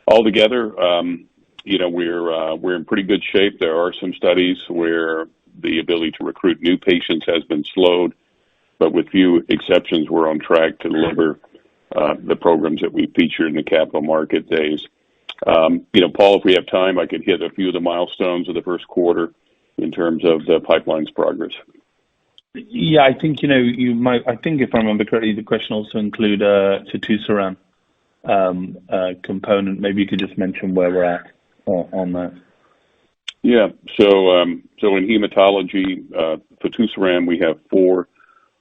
M: altogether, we're in pretty good shape. There are some studies where the ability to recruit new patients has been slowed, but with few exceptions, we're on track to deliver the programs that we featured in the capital market days. Paul, if we have time, I could hit a few of the milestones of the first quarter in terms of the pipeline's progress.
C: Yeah, I think, you might, I think if I remember correctly, the question also include fitusiran component. Maybe you could just mention where we're at on that.
M: Yeah, so in hematology, fitusiran, we have 4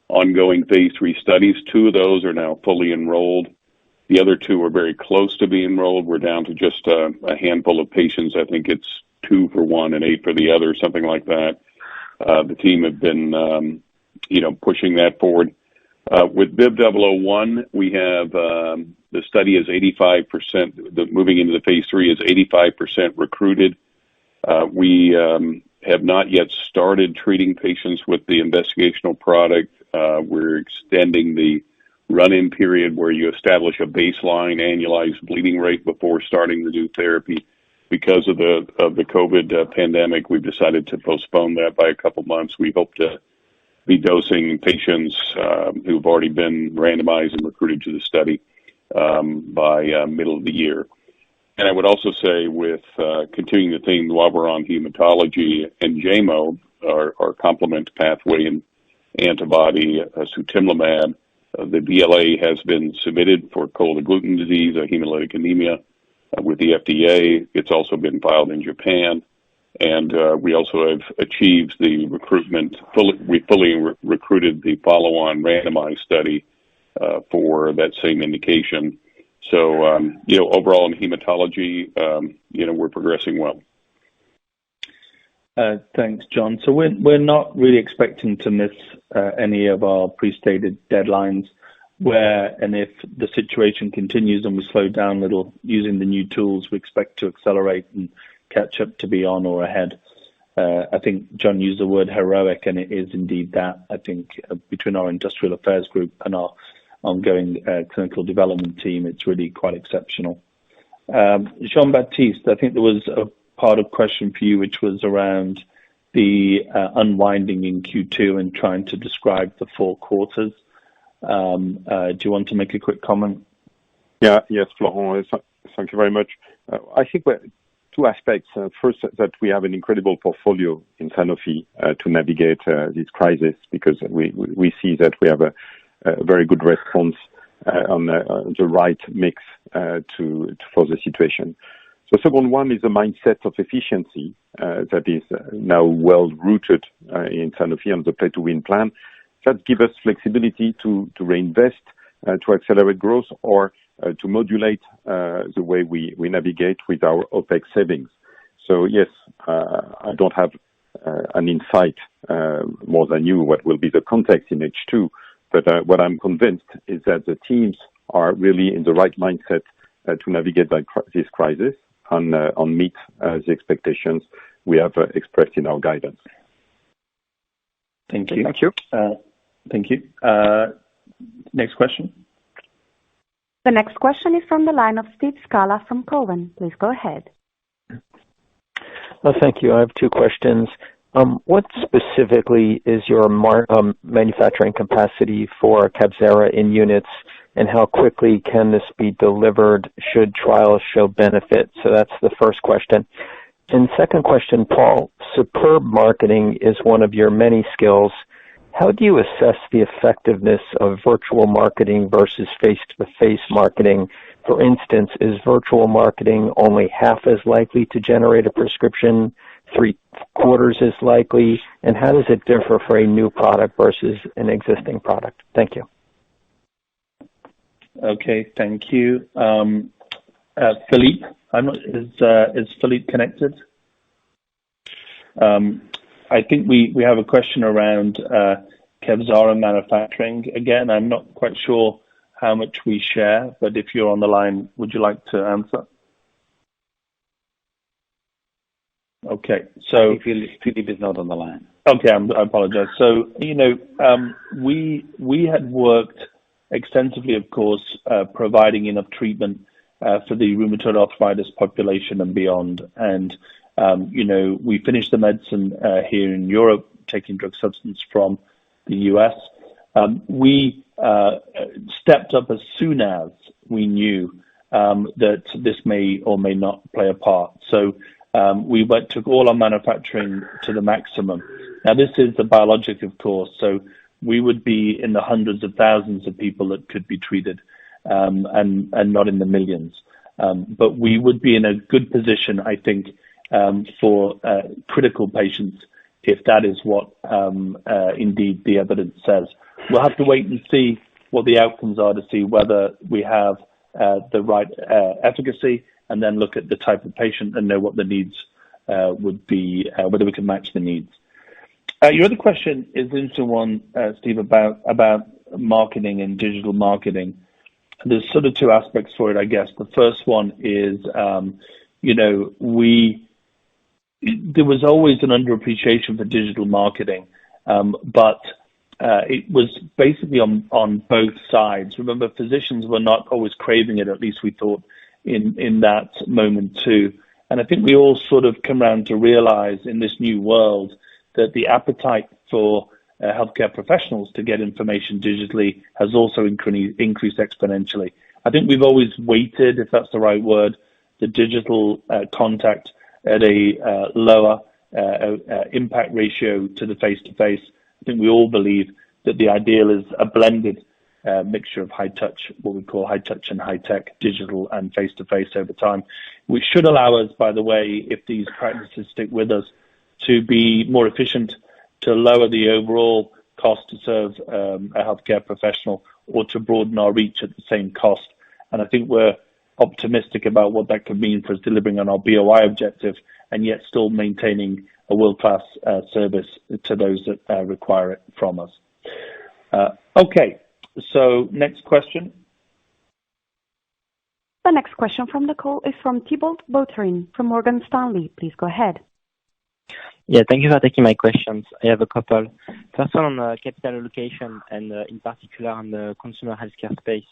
M: ongoing phase 3 studies. 2 of those are now fully enrolled. The other 2 are very close to being enrolled. We're down to just a handful of patients. I think it's 2 for one and 8 for the other, something like that. The team have been, pushing that forward. With BIV001, we have the study is 85%. Moving into the phase 3 is 85% recruited. We have not yet started treating patients with the investigational product. We're extending the run-in period where you establish a baseline annualized bleeding rate before starting the new therapy. Because of the COVID pandemic, we've decided to postpone that by a couple months. We hope to be dosing patients who've already been randomized and recruited to the study by middle of the year. And I would also say, with continuing the theme while we're on hematology, and JMO, our complement pathway and antibody, sutimlimab, the BLA has been submitted for cold agglutinin disease, hemolytic anemia, with the FDA. It's also been filed in Japan, and we also have achieved the recruitment. We fully recruited the follow-on randomized study for that same indication. So, overall in hematology, we're progressing well.
C: Thanks, John. So we're not really expecting to miss any of our pre-stated deadlines. And if the situation continues and we slow down a little using the new tools, we expect to accelerate and catch up to be on or ahead. I think John used the word heroic, and it is indeed that. I think between our industrial affairs group and our ongoing clinical development team, it's really quite exceptional. Jean-Baptiste, I think there was a part of question for you, which was around the unwinding in Q2 and trying to describe the 4 quarters. Do you want to make a quick comment?
E: Yes, Florent. Thank you very much. I think 2 aspects. First, that we have an incredible portfolio in Sanofi to navigate this crisis, because we see that we have a very good response on the right mix for the situation. The second one is a mindset of efficiency that is now well rooted in Sanofi on the Play to Win plan. That gives us flexibility to reinvest, to accelerate growth, or to modulate the way we navigate with our OPEX savings. So yes, I don't have an insight more than you what will be the context in H2, but what I'm convinced is that the teams are really in the right mindset to navigate this crisis and meet the expectations we have expressed in our guidance.
C: Thank you.
E: Thank you.
C: Thank you. Next question.
A: The next question is from the line of Steve Scala from Cowen. Please go ahead.
N: Thank you. I have two questions. What specifically is your manufacturing capacity for Cabzera in units, and how quickly can this be delivered should trials show benefit? So that's the first question. And second question, Paul, superb marketing is one of your many skills. How do you assess the effectiveness of virtual marketing versus face-to-face marketing? For instance, is virtual marketing only half as likely to generate a prescription, 3/4 as likely, and how does it differ for a new product versus an existing product? Thank you.
C: Okay, thank you. Philippe, is Philippe connected? I think we have a question around Cabzera manufacturing. Again, I'm not quite sure how much we share, but if you're on the line, would you like to answer? Okay, so
B: Philippe is not on the line.
C: Okay, I apologize. So, we had worked extensively, of course, providing enough treatment for the rheumatoid arthritis population and beyond. And, we finished the medicine here in Europe, taking drug substance from the US. We stepped up as soon as we knew that this may or may not play a part. So we took all our manufacturing to the maximum. Now, this is a biologic, of course, so we would be in the hundreds of thousands of people that could be treated and not in the millions. But we would be in a good position, I think, for critical patients if that is what indeed the evidence says. We'll have to wait and see what the outcomes are to see whether we have the right efficacy and then look at the type of patient and know what the needs would be, whether we can match the needs. Your other question is an interesting one, Steve, about marketing and digital marketing. There's sort of two aspects for it, I guess. The first one is, there was always an underappreciation for digital marketing, but it was basically on both sides. Remember, physicians were not always craving it, at least we thought in that moment too. And I think we all sort of come around to realize in this new world that the appetite for healthcare professionals to get information digitally has also increased exponentially. I think we've always weighted, if that's the right word, the digital contact at a lower impact ratio to the face-to-face. I think we all believe that the ideal is a blended mixture of high touch, what we call high touch and high tech, digital and face-to-face over time, which should allow us, by the way, if these practices stick with us, to be more efficient, to lower the overall cost to serve a healthcare professional, or to broaden our reach at the same cost. And I think we're optimistic about what that could mean for us delivering on our BOI objective and yet still maintaining a world-class service to those that require it from us. Okay, so next question.
A: The next question from the call is from Thibault Boutherin from Morgan Stanley. Please go ahead.
O: Yeah, thank you for taking my questions. I have a couple. First one on capital allocation and in particular on the consumer healthcare space.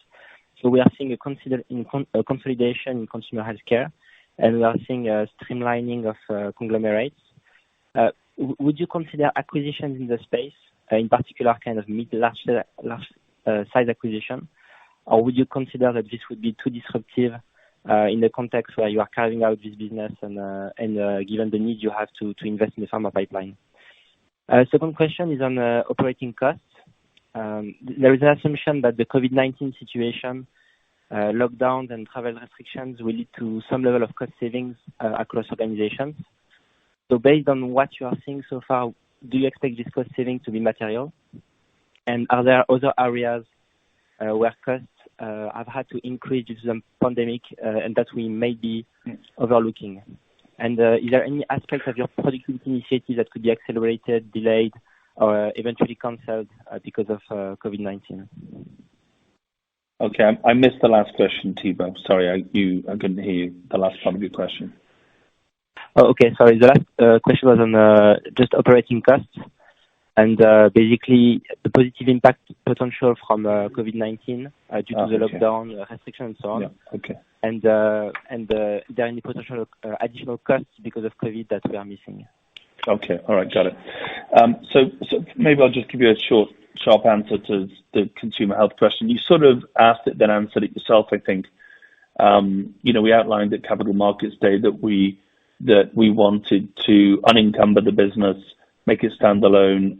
O: So we are seeing a consolidation in consumer healthcare, and we are seeing a streamlining of conglomerates. Would you consider acquisitions in the space, in particular kind of mid-large size acquisition, or would you consider that this would be too disruptive in the context where you are carrying out this business and given the need you have to invest in the pharma pipeline? Second question is on operating costs. There is an assumption that the COVID-19 situation, lockdowns and travel restrictions will lead to some level of cost savings across organizations. So based on what you are seeing so far, do you expect this cost saving to be material? And are there other areas where costs have had to increase due to the pandemic and that we may be overlooking? And is there any aspect of your productivity initiative that could be accelerated, delayed, or eventually canceled because of COVID-19?
C: Okay, I missed the last question, Thibault. Sorry, I couldn't hear you, the last part of your question.
O: Oh, okay, sorry. The last question was on just operating costs and basically the positive impact potential from COVID-19 due to the lockdown restriction and so on.
C: Yeah, okay.
O: And there any potential additional costs because of COVID that we are missing?
C: Okay, all right, got it. So maybe I'll just give you a sharp answer to the consumer health question. You sort of asked it, then answered it yourself, I think. We outlined at Capital Markets Day that we wanted to unencumber the business, make it standalone,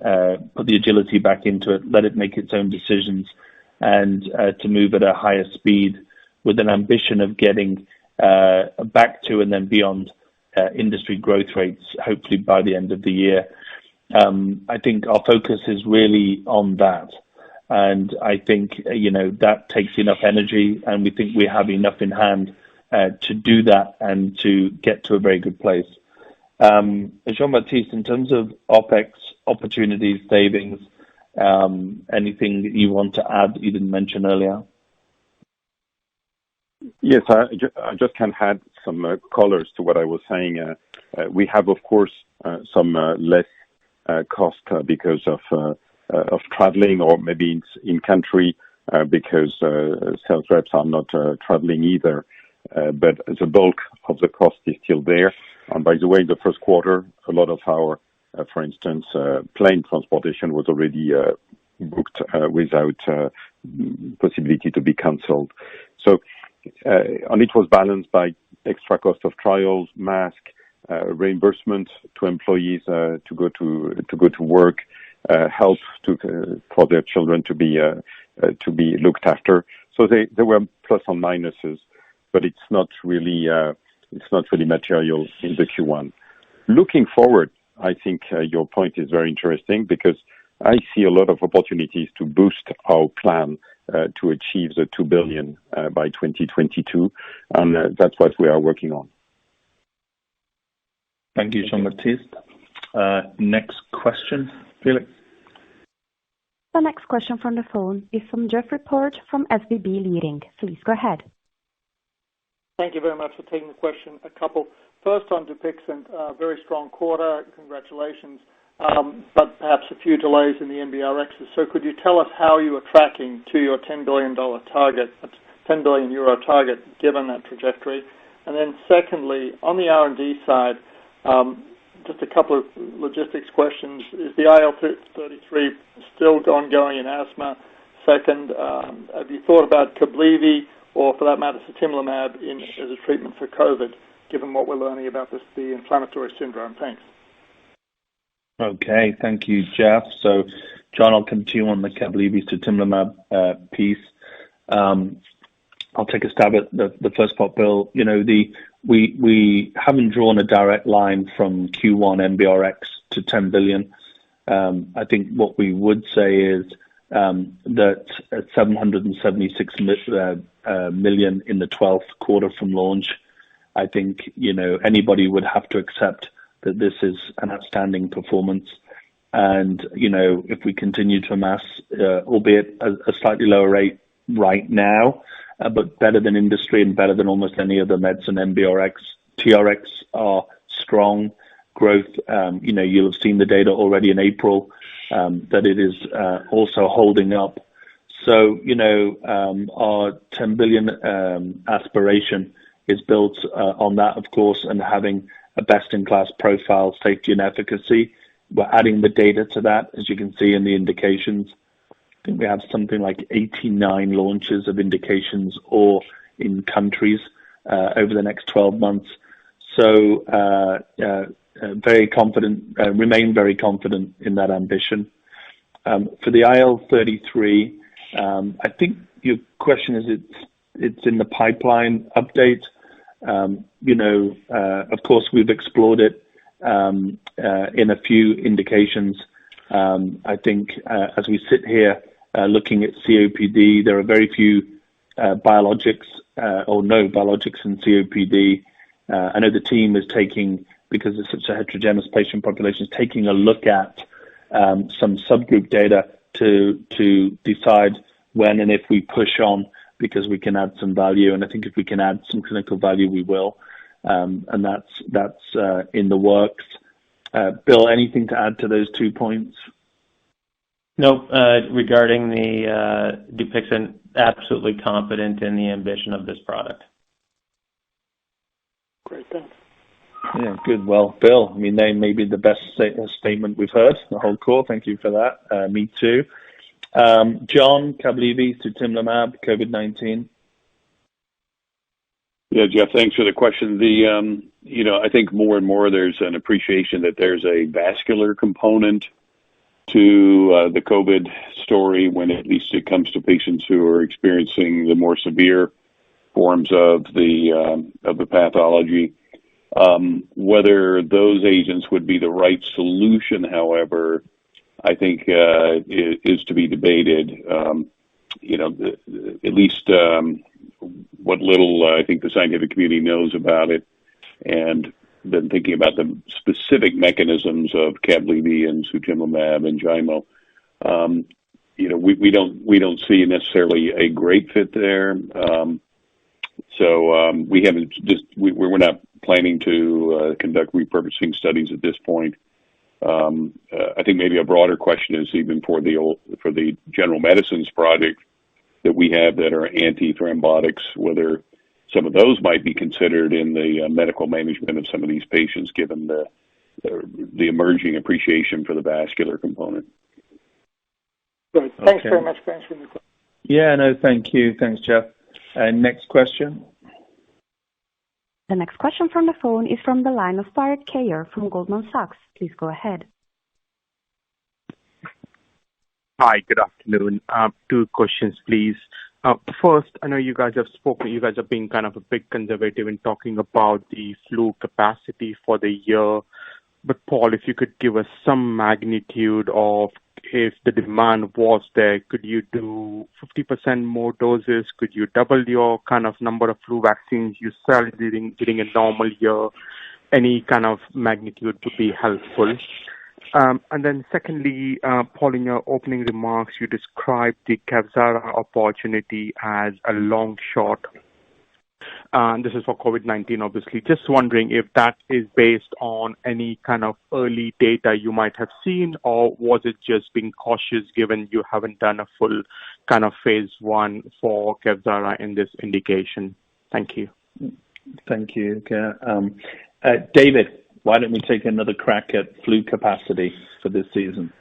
C: put the agility back into it, let it make its own decisions, and to move at a higher speed with an ambition of getting back to and then beyond industry growth rates, hopefully by the end of the year. I think our focus is really on that. And I think, that takes enough energy, and we think we have enough in hand to do that and to get to a very good place. Jean-Baptiste, in terms of OpEx, opportunities, savings, anything that you want to add that you didn't mention earlier?
E: Yes, I just can add some colors to what I was saying. We have, of course, some less cost because of traveling, or maybe in country because sales reps are not traveling either. But the bulk of the cost is still there. And by the way, in the first quarter, a lot of our, for instance, plane transportation was already booked without possibility to be cancelled. So, and it was balanced by extra cost of trials, mask, reimbursement to employees to go to work, help for their children to be looked after. So there were plus and minuses, but it's not really material in the Q1. Looking forward, I think your point is very interesting because I see a lot of opportunities to boost our plan to achieve the 2 billion by 2022, and that's what we are working on.
C: Thank you, Jean-Baptiste. Next question, Felix.
A: The next question from the phone is from Geoffrey Porges from SVB Leerink. Please go ahead.
P: Thank you very much for taking the question. A couple. First on Dupixent, very strong quarter. Congratulations. But perhaps a few delays in the NBRXs. So could you tell us how you are tracking to your $10 billion target, 10 billion euro target, given that trajectory? And then secondly, on the R&D side, just a couple of logistics questions. Is the IL-33 still ongoing in asthma? Second, have you thought about Kablivi, or for that matter, sutimlimab, as a treatment for COVID, given what we're learning about the inflammatory syndrome? Thanks.
C: Okay, thank you, Jeff. So, John, I'll come to you on the Kablivi sutimlimab piece. I'll take a stab at the first part, Bill. We haven't drawn a direct line from Q1 NBRX to 10 billion. I think what we would say is that at 776 million in the 12th quarter from launch, I think anybody would have to accept that this is an outstanding performance. And if we continue to amass, albeit a slightly lower rate right now, but better than industry and better than almost any other medicine, NBRX, TRX are strong growth. You'll have seen the data already in April that it is also holding up. So, our 10 billion aspiration is built on that, of course, and having a best-in-class profile, safety and efficacy. We're adding the data to that, as you can see in the indications. I think we have something like 89 launches of indications or in countries over the next 12 months. So very confident, remain very confident in that ambition. For the IL-33, I think your question is it's in the pipeline update. Of course, we've explored it in a few indications. I think as we sit here looking at COPD, there are very few biologics or no biologics in COPD. I know the team is taking, because it's such a heterogeneous patient population, is taking a look at some subgroup data to decide when and if we push on, because we can add some value. And I think if we can add some clinical value, we will. And that's in the works. Bill, anything to add to those 2 points?
D: Nope. Regarding the Dupixent, absolutely confident in the ambition of this product.
P: Great, thanks.
C: Yeah, good. Well, Bill, I mean, they may be the best statement we've heard the whole call. Thank you for that. Me too. John, Cablivi, sutimlimab, COVID-19.
M: Yeah, Jeff, thanks for the question. I think more and more there's an appreciation that there's a vascular component to the COVID story, when at least it comes to patients who are experiencing the more severe forms of the pathology. Whether those agents would be the right solution, however, I think is to be debated. At least what little I think the scientific community knows about it, and then thinking about the specific mechanisms of Cablivi and sutimlimab and Gymo, we don't see necessarily a great fit there. So we're not planning to conduct repurposing studies at this point. I think maybe a broader question is even for the general medicines project that we have that are antithrombotics, whether some of those might be considered in the medical management of some of these patients, given the emerging appreciation for the vascular component.
P: Good. Thanks very much for answering the question.
C: Yeah, no, thank you. Thanks, Jeff. Next question.
A: The next question from the phone is from the line of Bart Kayer from Goldman Sachs. Please go ahead.
Q: Hi, good afternoon. 2 questions, please. First, I know you guys have been kind of a bit conservative in talking about the flu capacity for the year. But Paul, if you could give us some magnitude of, if the demand was there, could you do 50% more doses? Could you double your kind of number of flu vaccines you sell during a normal year? Any kind of magnitude would be helpful. And then secondly, Paul, in your opening remarks, you described the Kevzara opportunity as a long shot. This is for COVID-19, obviously. Just wondering if that is based on any kind of early data you might have seen, or was it just being cautious given you haven't done a full kind of phase 1 for Kevzara in this indication? Thank you.
C: Thank you. David, why don't we take another crack at flu capacity for this season?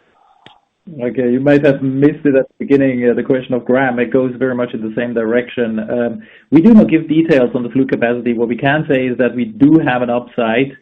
G: Okay, you might have missed it at the beginning, the question of Graham. It goes very much in the same direction. We do not give details on the flu capacity. What we can say is that we do have an upside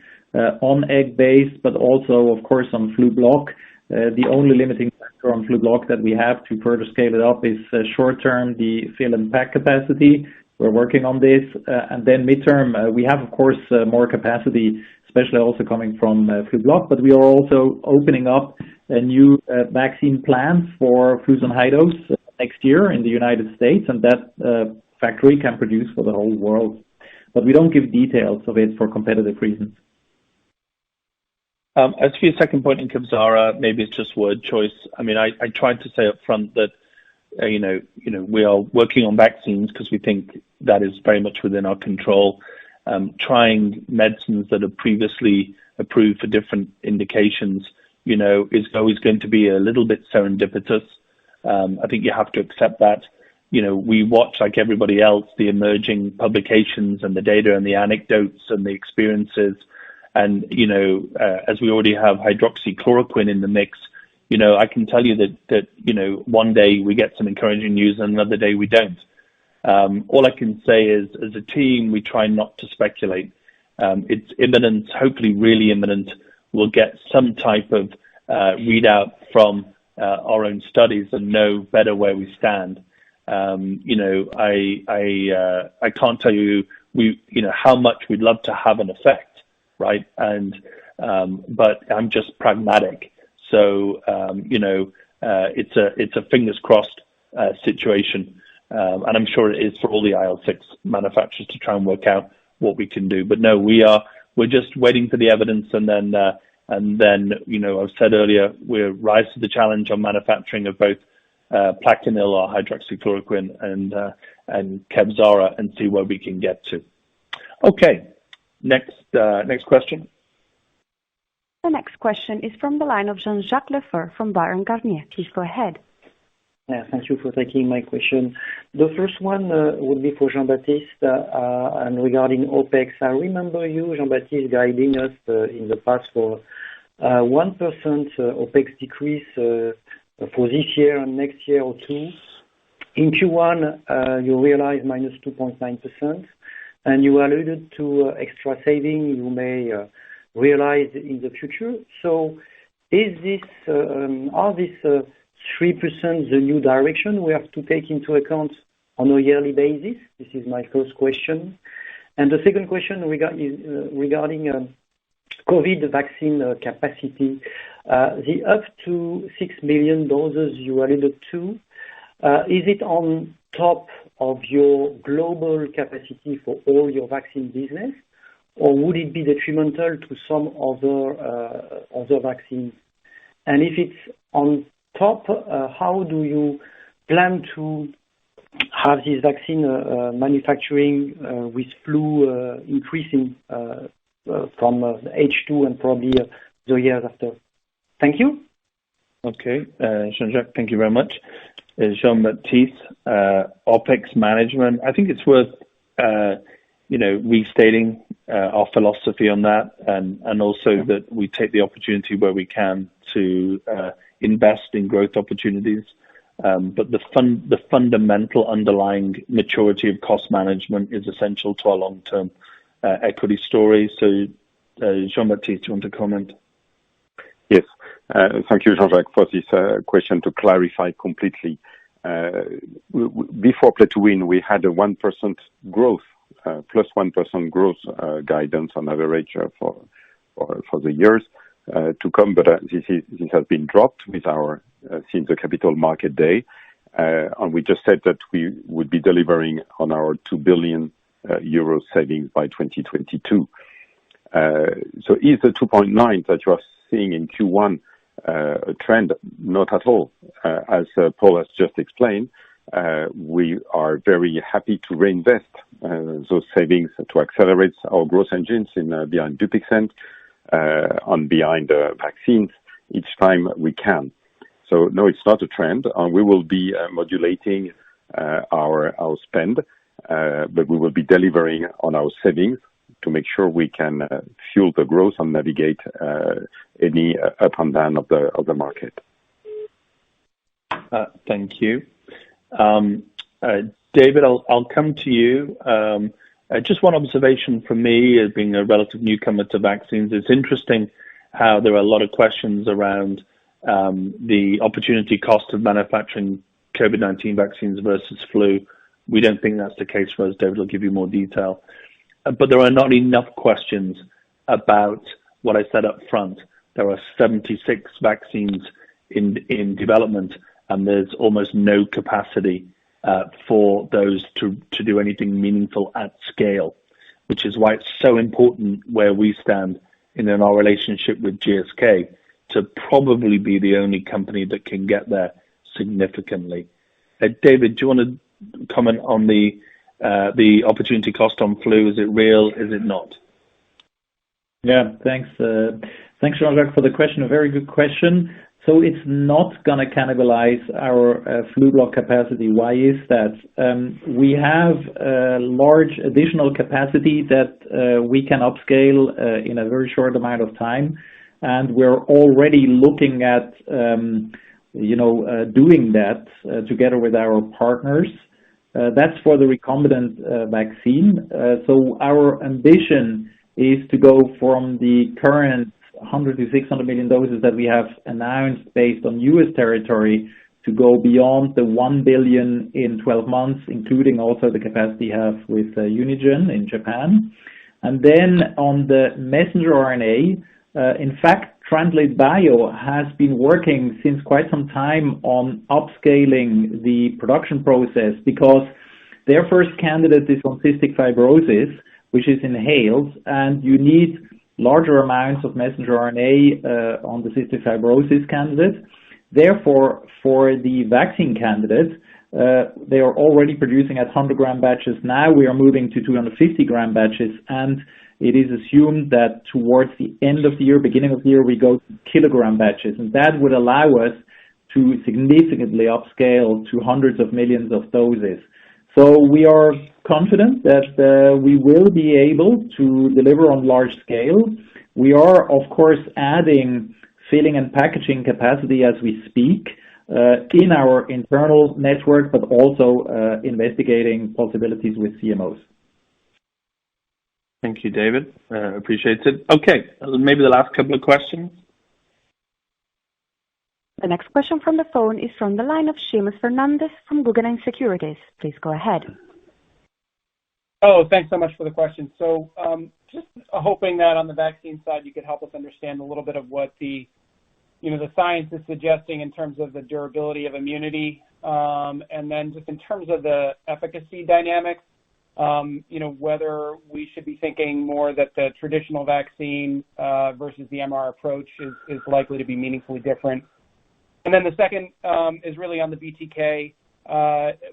G: on egg-based, but also, of course, on flu block. The only limiting factor on flu block that we have to further scale it up is short-term, the fill and pack capacity. We're working on this. And then midterm, we have, of course, more capacity, especially also coming from flu block, but we are also opening up a new vaccine plan for flus on high dose next year in the United States, and that factory can produce for the whole world. But we don't give details of it for competitive reasons.
C: As for your second point in Kevzara, maybe it's just word choice. I mean, I tried to say up front that we are working on vaccines because we think that is very much within our control. Trying medicines that are previously approved for different indications, is always going to be a little bit serendipitous. I think you have to accept that. We watch, like everybody else, the emerging publications and the data and the anecdotes and the experiences. And, as we already have hydroxychloroquine in the mix, I can tell you that one day we get some encouraging news and another day we don't. All I can say is, as a team, we try not to speculate. It's imminent, hopefully really imminent. We'll get some type of readout from our own studies and know better where we stand. I can't tell you how much we'd love to have an effect, right? But I'm just pragmatic. So it's a fingers crossed situation. And I'm sure it is for all the IL-6 manufacturers to try and work out what we can do. But no, we're just waiting for the evidence, and then I've said earlier, we'll rise to the challenge on manufacturing of both Plaquenil or hydroxychloroquine and Kevzara and see where we can get to. Okay, next question.
A: The next question is from the line of Jean-Jacques Lefebvre from Bryan Garnier. Please go ahead.
R: Yeah, thank you for taking my question. The first one would be for Jean-Baptiste and regarding OPEX. I remember you, Jean-Baptiste, guiding us in the past for 1% OPEX decrease for this year and next year or two. In Q1, you realized minus 2.9%, and you alluded to extra saving you may realize in the future. So is this, are these 3% the new direction we have to take into account on a yearly basis? This is my first question. And the second question regarding COVID vaccine capacity. The up to 6 million doses you alluded to, is it on top of your global capacity for all your vaccine business, or would it be detrimental to some other vaccines? And if it's on top, how do you plan to have this vaccine manufacturing with flu increasing from H2 and probably the years after? Thank you.
C: Okay, Jean-Jacques, thank you very much. Jean-Baptiste, OPEX management. I think it's worth restating our philosophy on that, and also that we take the opportunity where we can to invest in growth opportunities. But the fundamental underlying maturity of cost management is essential to our long-term equity story. So, Jean-Baptiste, do you want to comment?
E: Yes. Thank you, Jean-Jacques, for this question to clarify completely. Before Play to Win, we had a 1% growth, plus 1% growth guidance on average for the years to come, but this has been dropped with our since the Capital Market Day, and we just said that we would be delivering on our 2 billion euro savings by 2022. So is the 2.9 that you are seeing in Q1 a trend? Not at all. As Paul has just explained, we are very happy to reinvest those savings to accelerate our growth engines behind Dupixent, behind vaccines each time we can. So no, it's not a trend. We will be modulating our spend, but we will be delivering on our savings to make sure we can fuel the growth and navigate any up and down of the market.
C: Thank you. David, I'll come to you. Just one observation from me as being a relative newcomer to vaccines. It's interesting how there are a lot of questions around the opportunity cost of manufacturing COVID-19 vaccines versus flu. We don't think that's the case for us. David will give you more detail. But there are not enough questions about what I said up front. There are 76 vaccines in development, and there's almost no capacity for those to do anything meaningful at scale, which is why it's so important where we stand in our relationship with GSK to probably be the only company that can get there significantly. David, do you want to comment on the opportunity cost on flu? Is it real? Is it not?
G: Yeah, thanks. Thanks, Jean-Jacques, for the question. A very good question. So it's not going to cannibalize our flu block capacity. Why is that? We have large additional capacity that we can upscale in a very short amount of time, and we're already looking at doing that together with our partners. That's for the recombinant vaccine. So our ambition is to go from the current 100 to 600 million doses that we have announced based on U.S. territory to go beyond the 1 billion in 12 months, including also the capacity we have with Unigen in Japan. And then on the messenger RNA, in fact, Translate Bio has been working since quite some time on upscaling the production process because their first candidate is on cystic fibrosis, which is inhaled, and you need larger amounts of messenger RNA on the cystic fibrosis candidate. Therefore, for the vaccine candidate, they are already producing at 100-gram batches. Now we are moving to 250-gram batches, and it is assumed that towards the end of the year, beginning of the year, we go to kilogram batches, and that would allow us to significantly upscale to hundreds of millions of doses. So we are confident that we will be able to deliver on large scale. We are, of course, adding filling and packaging capacity as we speak in our internal network, but also investigating possibilities with CMOs.
C: Thank you, David. Appreciate it. Okay, maybe the last couple of questions.
A: The next question from the phone is from the line of Seamus Fernandez from Guggenheim Securities. Please go ahead.
S: Oh, thanks so much for the question. So just hoping that on the vaccine side, you could help us understand a little bit of what the science is suggesting in terms of the durability of immunity, and then just in terms of the efficacy dynamics, whether we should be thinking more that the traditional vaccine versus the MR approach is likely to be meaningfully different. And then the second is really on the BTK.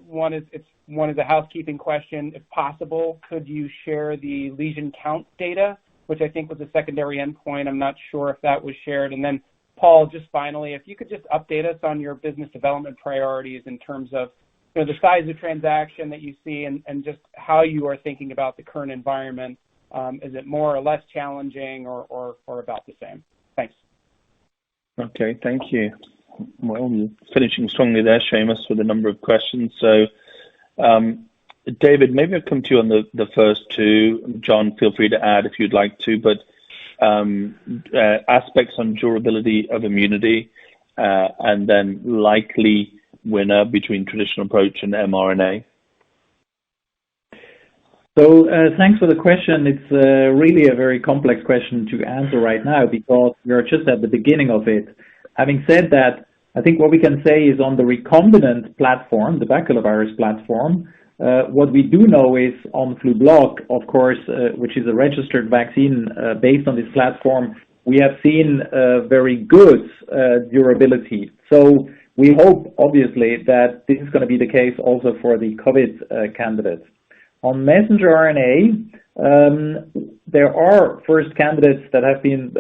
S: One is a housekeeping question. If possible, could you share the lesion count data, which I think was a secondary endpoint? I'm not sure if that was shared. And then, Paul, just finally, if you could just update us on your business development priorities in terms of the size of transaction that you see and just how you are thinking about the current environment. Is it more or less challenging or about the same? Thanks.
C: Okay, thank you. Well, you're finishing strongly there, Seamus, with a number of questions. So, David, maybe I'll come to you on the first two. John, feel free to add if you'd like to, but aspects on durability of immunity and then likely winner between traditional approach and mRNA.
G: So thanks for the question. It's really a very complex question to answer right now because we're just at the beginning of it. Having said that, I think what we can say is on the recombinant platform, the baculovirus platform, what we do know is on Flublok, of course, which is a registered vaccine based on this platform, we have seen very good durability. So we hope, obviously, that this is going to be the case also for the COVID candidates. On messenger RNA, there are first candidates that have been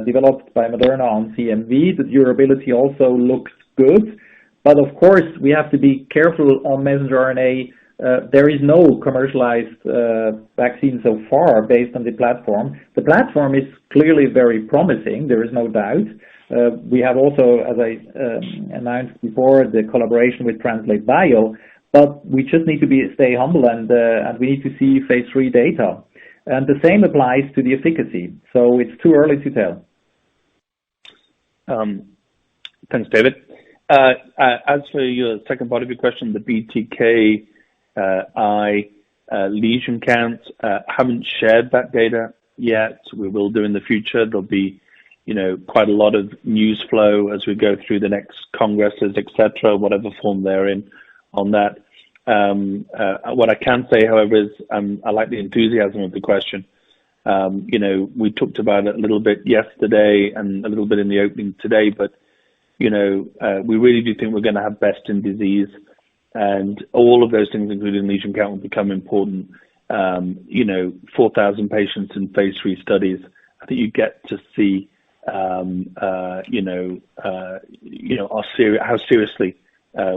G: developed by Moderna on CMV. The durability also looks good. But of course, we have to be careful on messenger RNA. There is no commercialized vaccine so far based on the platform. The platform is clearly very promising, there is no doubt. We have also, as I announced before, the collaboration with Translate Bio, but we just need to stay humble and we need to see phase 3 data. And the same applies to the efficacy. So it's too early to tell.
C: Thanks, David. As for your second part of your question, the BTK lesion count, haven't shared that data yet. We will do in the future. There'll be, quite a lot of news flow as we go through the next congresses, etc., whatever form they're in on that. What I can say, however, is I like the enthusiasm of the question. We talked about it a little bit yesterday and a little bit in the opening today, but, we really do think we're going to have best in disease. And all of those things, including lesion count, will become important. 4,000 patients in phase 3 studies. I think you get to see, how seriously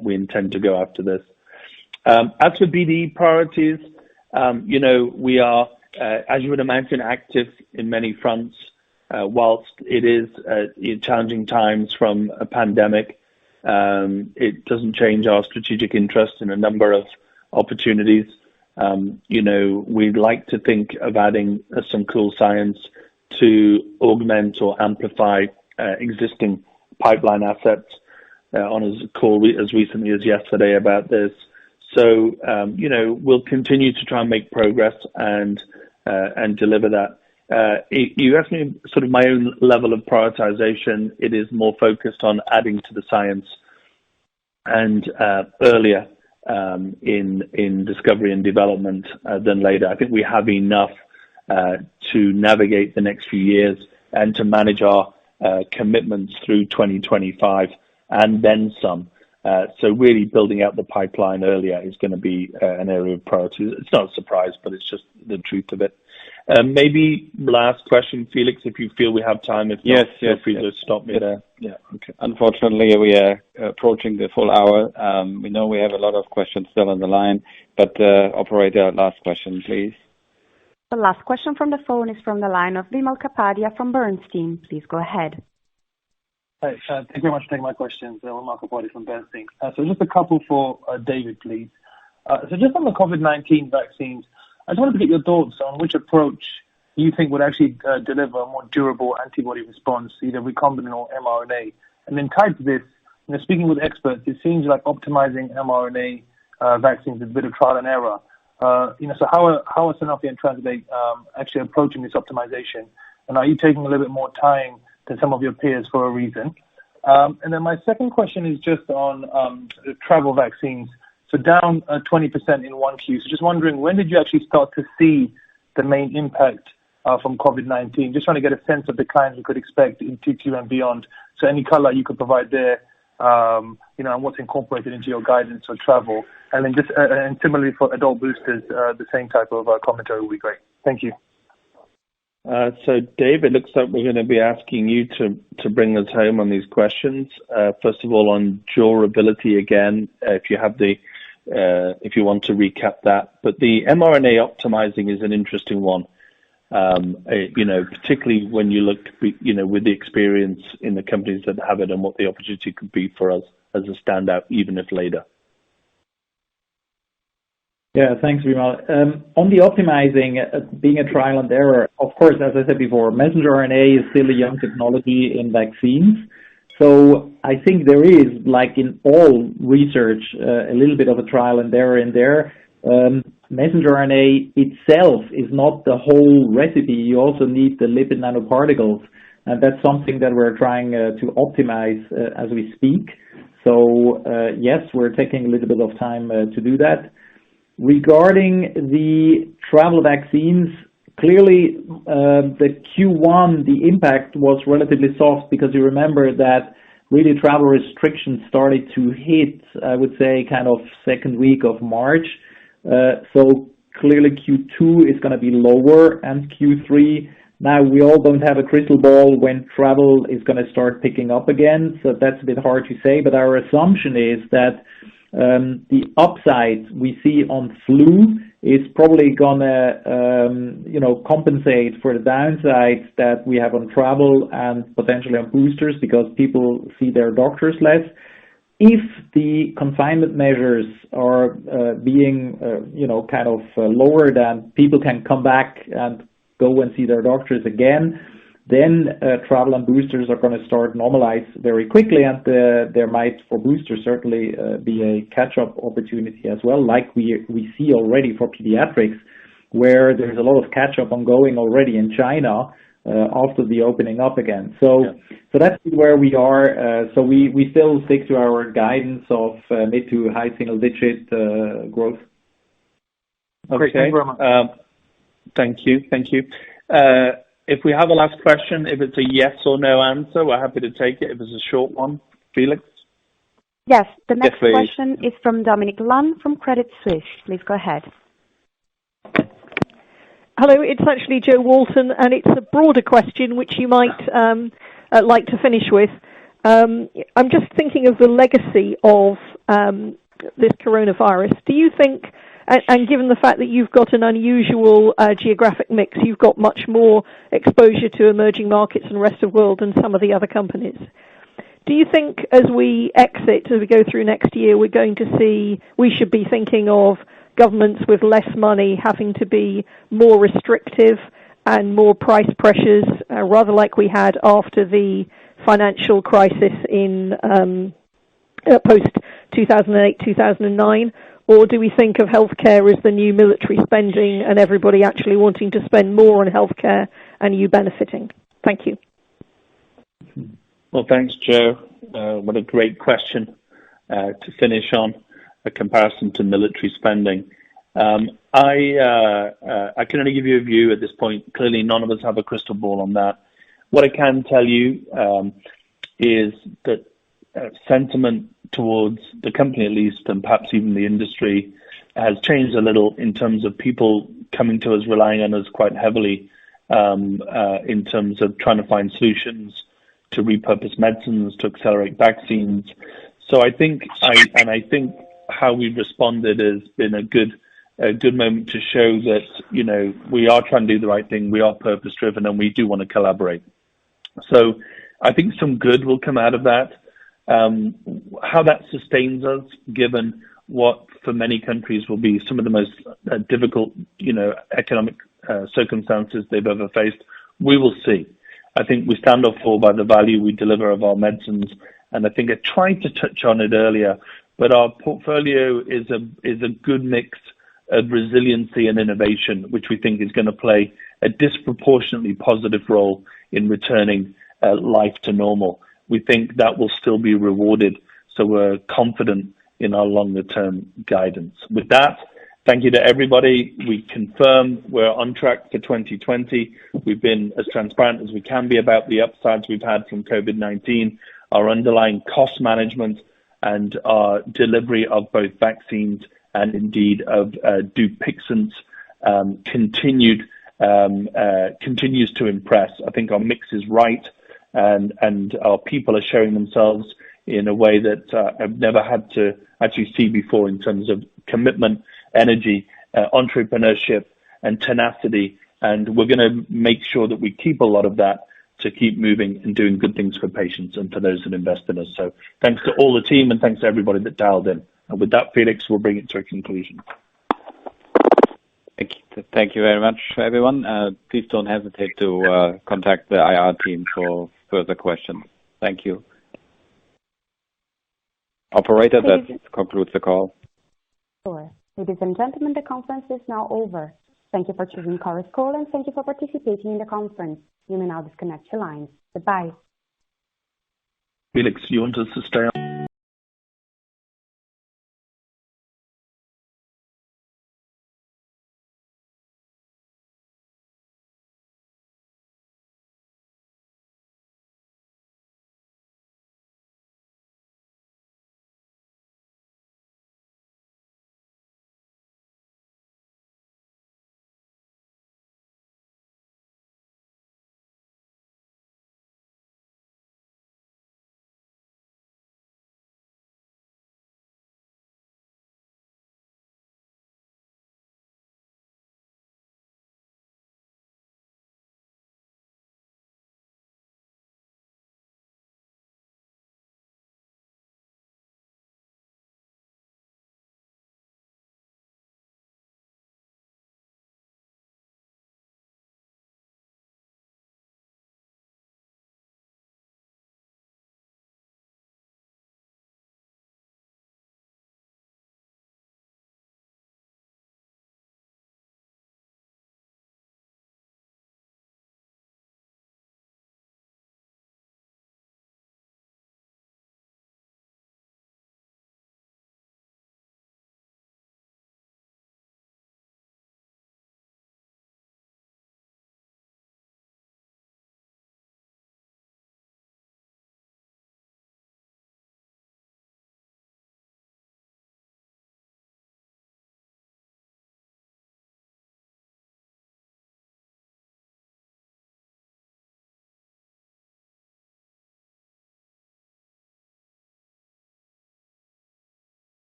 C: we intend to go after this. As for BD priorities, we are, as you would imagine, active in many fronts. Whilst it is challenging times from a pandemic, it doesn't change our strategic interest in a number of opportunities. We'd like to think of adding some cool science to augment or amplify existing pipeline assets. On a call as recently as yesterday about this. So, we'll continue to try and make progress and deliver that. You asked me sort of my own level of prioritization. It is more focused on adding to the science and earlier in discovery and development than later. I think we have enough to navigate the next few years and to manage our commitments through 2025 and then some. So really building out the pipeline earlier is going to be an area of priority. It's not a surprise, but it's just the truth of it. Maybe last question, Felix, if you feel we have time. If not, feel free to stop me there. Yeah, okay.
B: Unfortunately, we are approaching the full hour. We know we have a lot of questions still on the line, but operator, last question, please.
A: The last question from the phone is from the line of Vimal Kapadia from Bernstein. Please go ahead.
T: Hi, thank you very much for taking my questions. Vimal Kapadia from Bernstein. So just a couple for David, please. So just on the COVID-19 vaccines, I just wanted to get your thoughts on which approach you think would actually deliver a more durable antibody response, either recombinant or mRNA. And then tied to this, speaking with experts, it seems like optimizing mRNA vaccines is a bit of trial and error. So how are Sanofi and Translate actually approaching this optimization? And are you taking a little bit more time than some of your peers for a reason? And then my second question is just on the travel vaccines. So down 20% in 1Q. So just wondering, when did you actually start to see the main impact from COVID-19? Just trying to get a sense of the declines we could expect in 2Q and beyond. So any color you could provide there, and what's incorporated into your guidance for travel. And then just and similarly for adult boosters, the same type of commentary would be great. Thank you.
C: So, Dave, it looks like we're going to be asking you to bring us home on these questions. First of all, on durability again, if you want to recap that. But the mRNA optimizing is an interesting one. Particularly when you look, with the experience in the companies that have it and what the opportunity could be for us as a standout, even if later.
G: Yeah, thanks, Vimal. On the optimizing, being a trial and error, of course, as I said before, messenger RNA is still a young technology in vaccines. So I think there is, like in all research, a little bit of a trial and error in there. Messenger RNA itself is not the whole recipe. You also need the lipid nanoparticles, and that's something that we're trying to optimize as we speak. So yes, we're taking a little bit of time to do that. Regarding the travel vaccines, clearly the Q1, the impact was relatively soft because you remember that really travel restrictions started to hit, I would say, kind of second week of March. So clearly Q2 is going to be lower and Q3. Now we all don't have a crystal ball when travel is going to start picking up again, so that's a bit hard to say, but our assumption is that the upside we see on flu is probably gonna, compensate for the downsides that we have on travel and potentially on boosters because people see their doctors less. If the confinement measures are being, lower than people can come back and go and see their doctors again, then travel and boosters are going to start normalize very quickly, and there might, for boosters, certainly be a catch-up opportunity as well, like we see already for pediatrics, where there's a lot of catch-up ongoing already in China after the opening up again. So that's where we are. So we still stick to our guidance of mid to high single-digit growth.
C: Okay.
T: Great, thank you very much.
C: Thank you. If we have a last question, if it's a yes or no answer, we're happy to take it. If it's a short one, Felix?
A: Yes, the next question is from Dominic Lunn from Credit Suisse. Please go ahead.
U: Hello, it's actually Jo Walton, and it's a broader question which you might like to finish with. I'm just thinking of the legacy of this coronavirus. Do you think, and given the fact that you've got an unusual geographic mix, you've got much more exposure to emerging markets and rest of the world than some of the other companies. Do you think as we go through next year, we should be thinking of governments with less money having to be more restrictive and more price pressures, rather like we had after the financial crisis in post 2008, 2009? Or do we think of healthcare as the new military spending and everybody actually wanting to spend more on healthcare and you benefiting? Thank you.
C: Well, thanks, Jo. What a great question to finish on, a comparison to military spending. I can only give you a view at this point. Clearly, none of us have a crystal ball on that. What I can tell you is that sentiment towards the company, at least, and perhaps even the industry, has changed a little in terms of people coming to us, relying on us quite heavily in terms of trying to find solutions to repurpose medicines, to accelerate vaccines. So I think how we've responded has been a good moment to show that, you know, we are trying to do the right thing, we are purpose driven, and we do want to collaborate. So I think some good will come out of that. How that sustains us, given what for many countries will be some of the most difficult, you know, economic circumstances they've ever faced, we will see. I think we stand or fall by the value we deliver of our medicines, and I think I tried to touch on it earlier, but our portfolio is a good mix of resiliency and innovation, which we think is going to play a disproportionately positive role in returning life to normal. We think that will still be rewarded, so we're confident in our longer term guidance. With that, thank you to everybody. We confirm we're on track for 2020. We've been as transparent as we can be about the upsides we've had from COVID-19, our underlying cost management, and our delivery of both vaccines and indeed of Dupixent continues to impress. I think our mix is right, and our people are showing themselves in a way that I've never had to actually see before in terms of commitment, energy, entrepreneurship, and tenacity. And we're going to make sure that we keep a lot of that to keep moving and doing good things for patients and for those that invest in us. So thanks to all the team and thanks to everybody that dialed in. And with that, Felix, we'll bring it to a conclusion.
B: Thank you very much, everyone. Please don't hesitate to contact the IR team for further questions. Thank you. Operator, that concludes the call.
A: Sure. Ladies and gentlemen, the conference is now over. Thank you for choosing Chorus Call and thank you for participating in the conference. You may now disconnect your lines. Goodbye.
C: Felix, you want us to stay on?